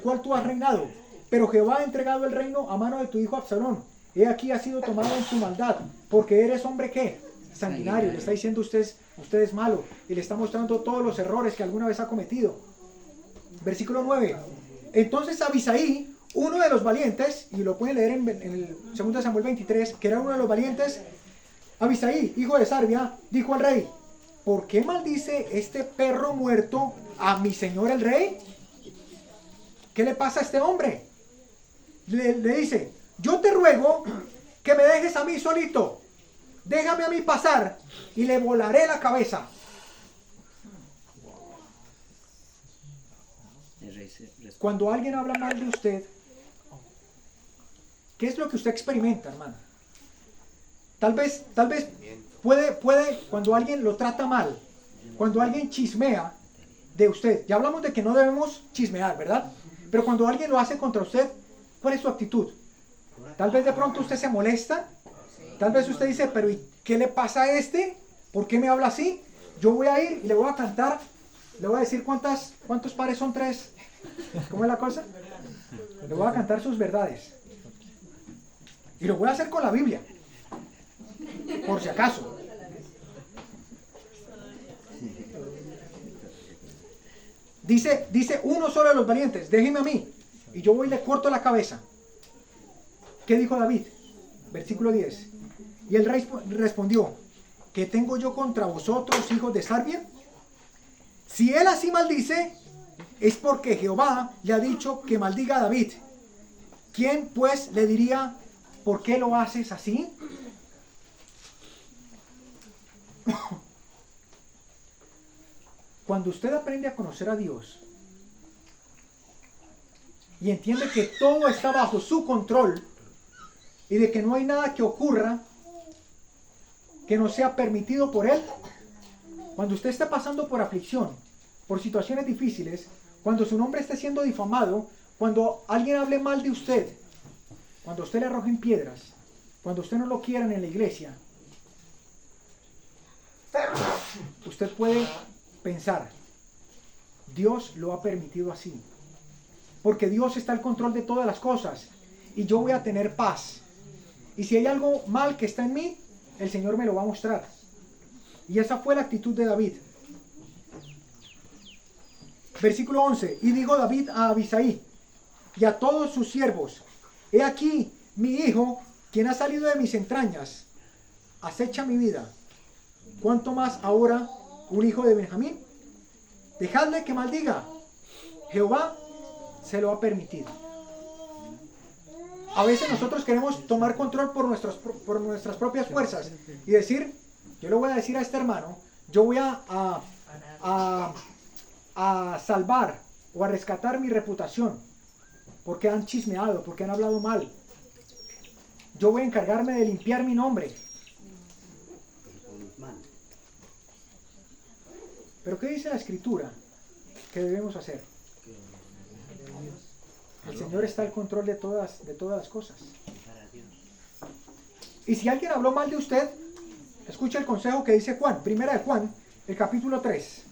cual tú has reinado. Pero Jehová ha entregado el reino a mano de tu hijo Absalón. He aquí ha sido tomado en su maldad, porque eres hombre ¿qué? Sanguinario. Le está diciendo usted es malo, y le está mostrando todos los errores que alguna vez ha cometido. Versículo 9. Entonces Abisaí, uno de los valientes, y lo pueden leer en el 2 Samuel 23, que era uno de los valientes, Abisaí, hijo de Sarbia, dijo al rey, ¿por qué maldice este perro muerto a mi señor el rey? ¿Qué le pasa a este hombre? Le dice, yo te ruego que me dejes a mí solito, déjame a mí pasar y le volaré la cabeza. Cuando alguien habla mal de usted, ¿qué es lo que usted experimenta, hermano? Tal vez puede, cuando alguien lo trata mal, cuando alguien chismea de usted, ya hablamos de que no debemos chismear, ¿verdad? Pero cuando alguien lo hace contra usted, ¿cuál es su actitud? Tal vez de pronto usted se molesta, tal vez usted dice, pero ¿y qué le pasa a este? ¿Por qué me habla así? Yo voy a ir y le voy a cantar, le voy a decir cuántos pares son 3. ¿Cómo es la cosa? Le voy a cantar sus verdades. Y lo voy a hacer con la Biblia. Por si acaso. Dice uno solo de los valientes, déjeme a mí. Y yo voy y le corto la cabeza. ¿Qué dijo David? Versículo 10. Y el rey respondió, ¿qué tengo yo contra vosotros, hijos de Sarbia? Si él así maldice, es porque Jehová le ha dicho que maldiga a David. ¿Quién pues le diría, ¿por qué lo haces así? Cuando usted aprende a conocer a Dios y entiende que todo está bajo su control y de que no hay nada que ocurra que no sea permitido por Él, cuando usted esté pasando por aflicción, por situaciones difíciles, cuando su nombre esté siendo difamado, cuando alguien hable mal de usted, cuando usted le arrojen piedras, cuando usted no lo quieran en la iglesia, usted puede pensar, Dios lo ha permitido así, porque Dios está al control de todas las cosas y yo voy a tener paz. Y si hay algo mal que está en mí, el Señor me lo va a mostrar. Y esa fue la actitud de David. Versículo 11. Y dijo David a Abisai y a todos sus siervos: he aquí mi hijo, quien ha salido de mis entrañas, acecha mi vida. ¿Cuánto más ahora un hijo de Benjamín? Dejadle que maldiga. Jehová se lo ha permitido. A veces nosotros queremos tomar control por nuestras propias fuerzas y decir, yo le voy a decir a este hermano, yo voy a salvar o a rescatar mi reputación porque han chismeado, porque han hablado mal. Yo voy a encargarme de limpiar mi nombre. Pero ¿qué dice la Escritura que debemos hacer? El Señor está al control de todas las cosas. Y si alguien habló mal de usted, escucha el consejo que dice Juan, Primera de Juan, el capítulo 3.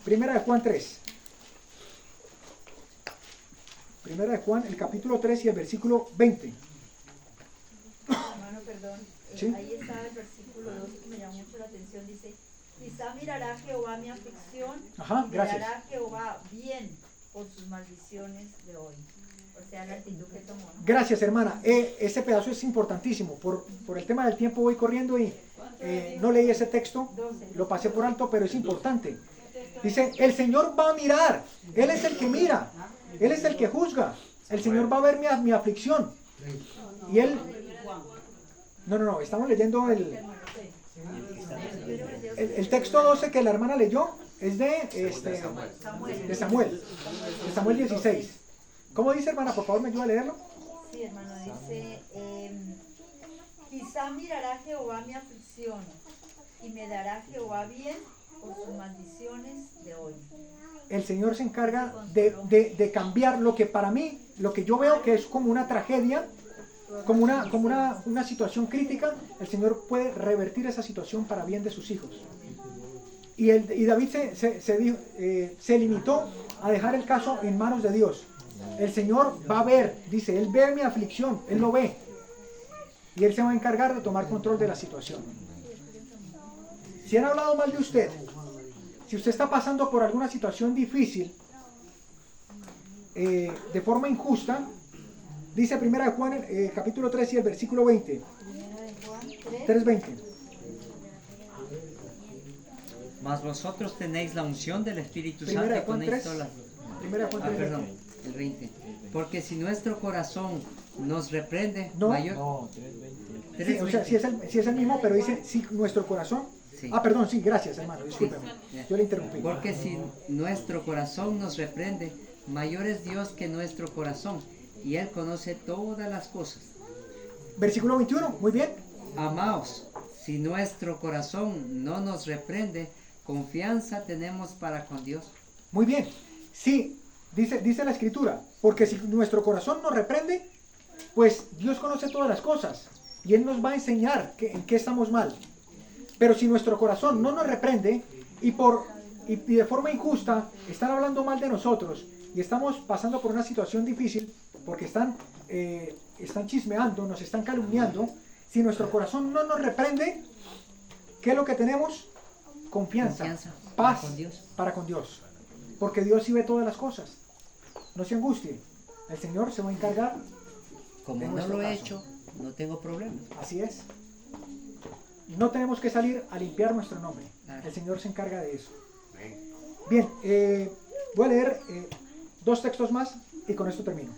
Primera de Juan 3. Primera de Juan, el capítulo 3 y el versículo 20. Hermano, perdón. ¿Sí? Ahí está el versículo 2 que me llamó mucho la atención. Dice, quizá mirará Jehová mi aflicción. Ajá, y gracias. mirará Jehová bien por sus maldiciones de hoy. O sea, la actitud que tomó, ¿no? Gracias, hermana. Ese pedazo es importantísimo. Por el tema del tiempo voy corriendo y no leí ese texto, lo pasé por alto, pero es importante. Dice, el Señor va a mirar. Él es el que mira. Él es el que juzga. El Señor va a ver mi aflicción. Y Él... No, estamos leyendo el texto 12 que la hermana leyó. Es de Samuel 16. ¿Cómo dice, hermana? Por favor, ¿me ayuda a leerlo? Sí, hermano, dice, quizá mirará Jehová mi aflicción y me dará Jehová bien por sus maldiciones de hoy. El Señor se encarga de cambiar lo que para mí, lo que yo veo que es como una tragedia, como una situación crítica. El Señor puede revertir esa situación para bien de sus hijos. Y David se limitó a dejar el caso en manos de Dios. El Señor va a ver, dice, Él ve mi aflicción, Él lo ve. Y Él se va a encargar de tomar control de la situación. Si han hablado mal de usted, si usted está pasando por alguna situación difícil, de forma injusta, dice 1 de Juan, capítulo 3 y el versículo 20. 3:20. Mas vosotros tenéis la unción del Espíritu Primera Santo de y Juan ponéis 3. todas las... Primera de Juan 3. perdón, el 20. Porque si nuestro corazón nos reprende, No. mayor... No, 3:20. Sí, o sea, si es el mismo, pero dice, si nuestro corazón... Sí. Ah, perdón, sí, gracias, hermano, discúlpeme. Yo le interrumpí. Porque si nuestro corazón nos reprende, mayor es Dios que nuestro corazón, y Él conoce todas las cosas. Versículo 21, muy bien. Amaos, si nuestro corazón no nos reprende, confianza tenemos para con Dios. Muy bien. Sí, dice la Escritura, porque si nuestro corazón nos reprende, pues Dios conoce todas las cosas y Él nos va a enseñar en qué estamos mal. Pero si nuestro corazón no nos reprende y de forma injusta están hablando mal de nosotros y estamos pasando por una situación difícil porque están chismeando, nos están calumniando, si nuestro corazón no nos reprende, ¿qué es lo que tenemos? Confianza, paz para con Dios. Porque Dios sí ve todas las cosas. No se angustie. El Señor se va a encargar. Como no lo he hecho, no tengo problema. Así es. No tenemos que salir a limpiar nuestro nombre. Claro. El Señor se encarga de eso. Bien, Voy a leer dos textos más y con esto termino.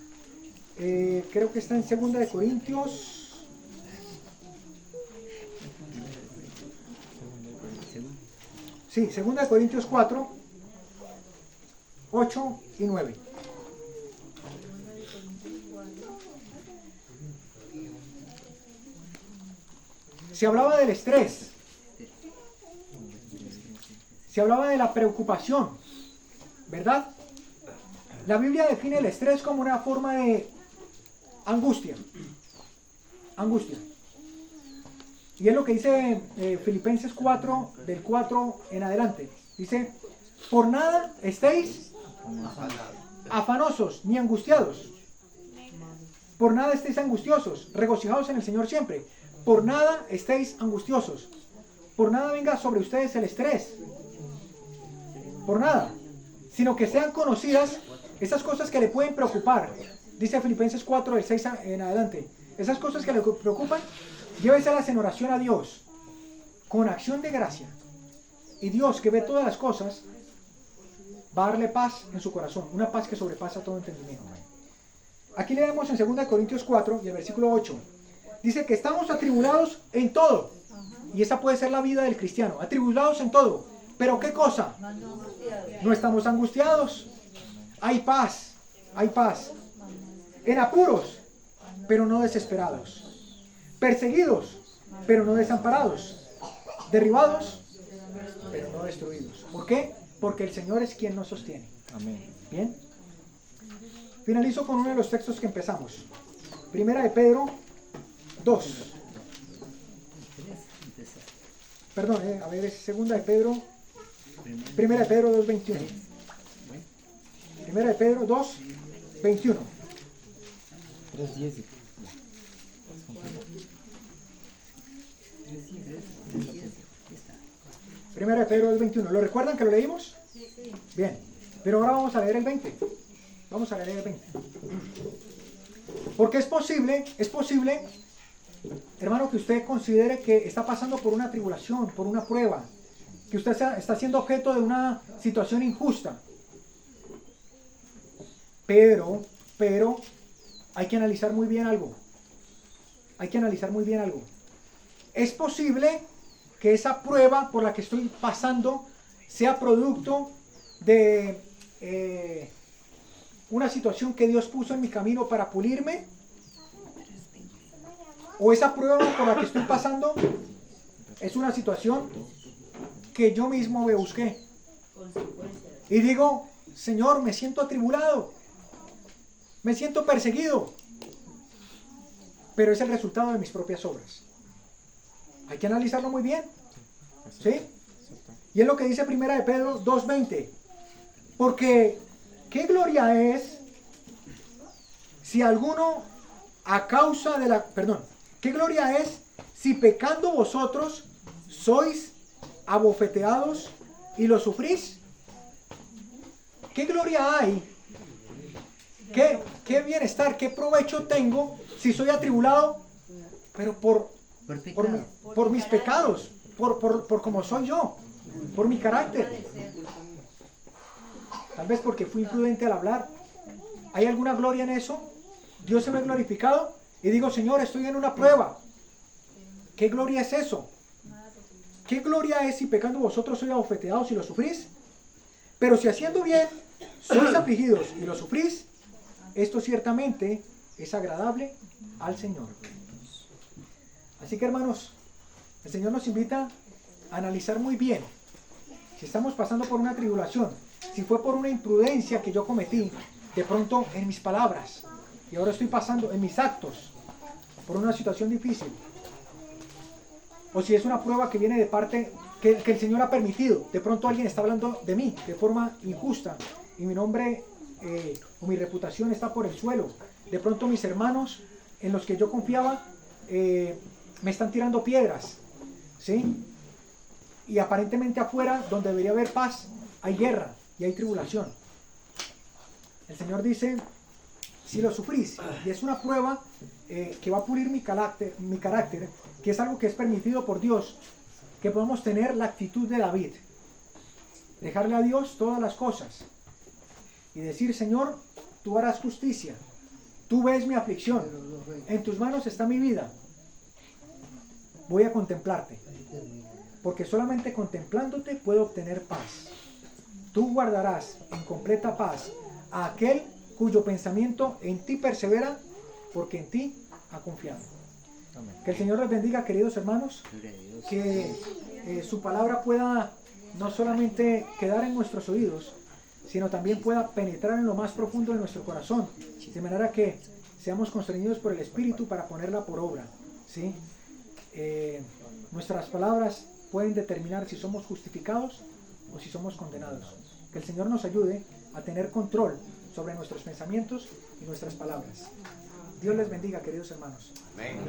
Creo que está en 2 de Corintios. Sí, 2 de Corintios 4, 8 y 9. Se hablaba del estrés. Se hablaba de la preocupación, ¿verdad? La Biblia define el estrés como una forma de angustia. Angustia. Y es lo que dice Filipenses 4, del 4 en adelante. Dice, por nada estéis afanosos ni angustiados. Por nada estéis angustiosos, regocijados en el Señor siempre. Por nada estéis angustiosos. Por nada venga sobre ustedes el estrés. Por nada. Sino que sean conocidas esas cosas que le pueden preocupar. Dice Filipenses 4, del 6 en adelante. Esas cosas que le preocupan, lléveselas en oración a Dios, con acción de gracia. Y Dios, que ve todas las cosas, va a darle paz en su corazón. Una paz que sobrepasa todo entendimiento. Aquí leemos en 2 Corintios 4 y el versículo 8. Dice que estamos atribulados en todo. Y esa puede ser la vida del cristiano. Atribulados en todo. ¿Pero qué cosa? No estamos angustiados. Hay paz. Hay paz. En apuros, pero no desesperados. Perseguidos, pero no desamparados. Derribados, pero no destruidos. ¿Por qué? Porque el Señor es quien nos sostiene. Amén. Bien. Finalizo con uno de los textos que empezamos. Primera de Pedro 2. Perdón, a ver, es segunda de Pedro. Primera de Pedro 2:21. Primera de Pedro 2:21. 3:10. Primera de Pedro 2:21. ¿Lo recuerdan que lo leímos? Sí. Bien. Pero ahora vamos a leer el 20. Vamos a leer el 20. Porque es posible, hermano, que usted considere que está pasando por una tribulación, por una prueba, que usted está siendo objeto de una situación injusta. Pero, hay que analizar muy bien algo. Hay que analizar muy bien algo. Es posible que esa prueba por la que estoy pasando sea producto de una situación que Dios puso en mi camino para pulirme, o esa prueba por la que estoy pasando es una situación que yo mismo me busqué y digo, Señor, me siento atribulado, me siento perseguido, pero es el resultado de mis propias obras. Hay que analizarlo muy bien, ¿sí? Y es lo que dice Primera de Pedro 2:20, porque ¿qué gloria es si alguno a causa de la... ¿qué gloria es si pecando vosotros sois abofeteados y lo sufrís? ¿Qué gloria hay? ¿Qué bienestar, qué provecho tengo si soy atribulado? Pero por mis pecados, por como soy yo, por mi carácter. Tal vez porque fui imprudente al hablar. ¿Hay alguna gloria en eso? Dios se ve glorificado y digo, Señor, estoy en una prueba. ¿Qué gloria es eso? ¿Qué gloria es si pecando vosotros sois abofeteados y lo sufrís? Pero si haciendo bien sois afligidos y lo sufrís, esto ciertamente es agradable al Señor. Así que, hermanos, el Señor nos invita a analizar muy bien si estamos pasando por una tribulación, si fue por una imprudencia que yo cometí de pronto en mis palabras y ahora estoy pasando en mis actos por una situación difícil, o si es una prueba que viene de parte que el Señor ha permitido. De pronto alguien está hablando de mí de forma injusta y mi nombre o mi reputación está por el suelo. De pronto mis hermanos en los que yo confiaba me están tirando piedras, ¿sí? Y aparentemente afuera, donde debería haber paz, hay guerra y hay tribulación. El Señor dice, si lo sufrís, y es una prueba que va a pulir mi carácter, que es algo que es permitido por Dios, que podamos tener la actitud de David, dejarle a Dios todas las cosas, y decir, Señor, tú harás justicia, tú ves mi aflicción, en tus manos está mi vida, voy a contemplarte, porque solamente contemplándote puedo obtener paz. Tú guardarás en completa paz a aquel cuyo pensamiento en ti persevera, porque en ti ha confiado. Que el Señor les bendiga, queridos hermanos, que su palabra pueda no solamente quedar en nuestros oídos, sino también pueda penetrar en lo más profundo de nuestro corazón, de manera que seamos constreñidos por el Espíritu para ponerla por obra, ¿sí? Nuestras palabras pueden determinar si somos justificados o si somos condenados. Que el Señor nos ayude a tener control sobre nuestros pensamientos y nuestras palabras. Dios les bendiga, queridos hermanos. Amén.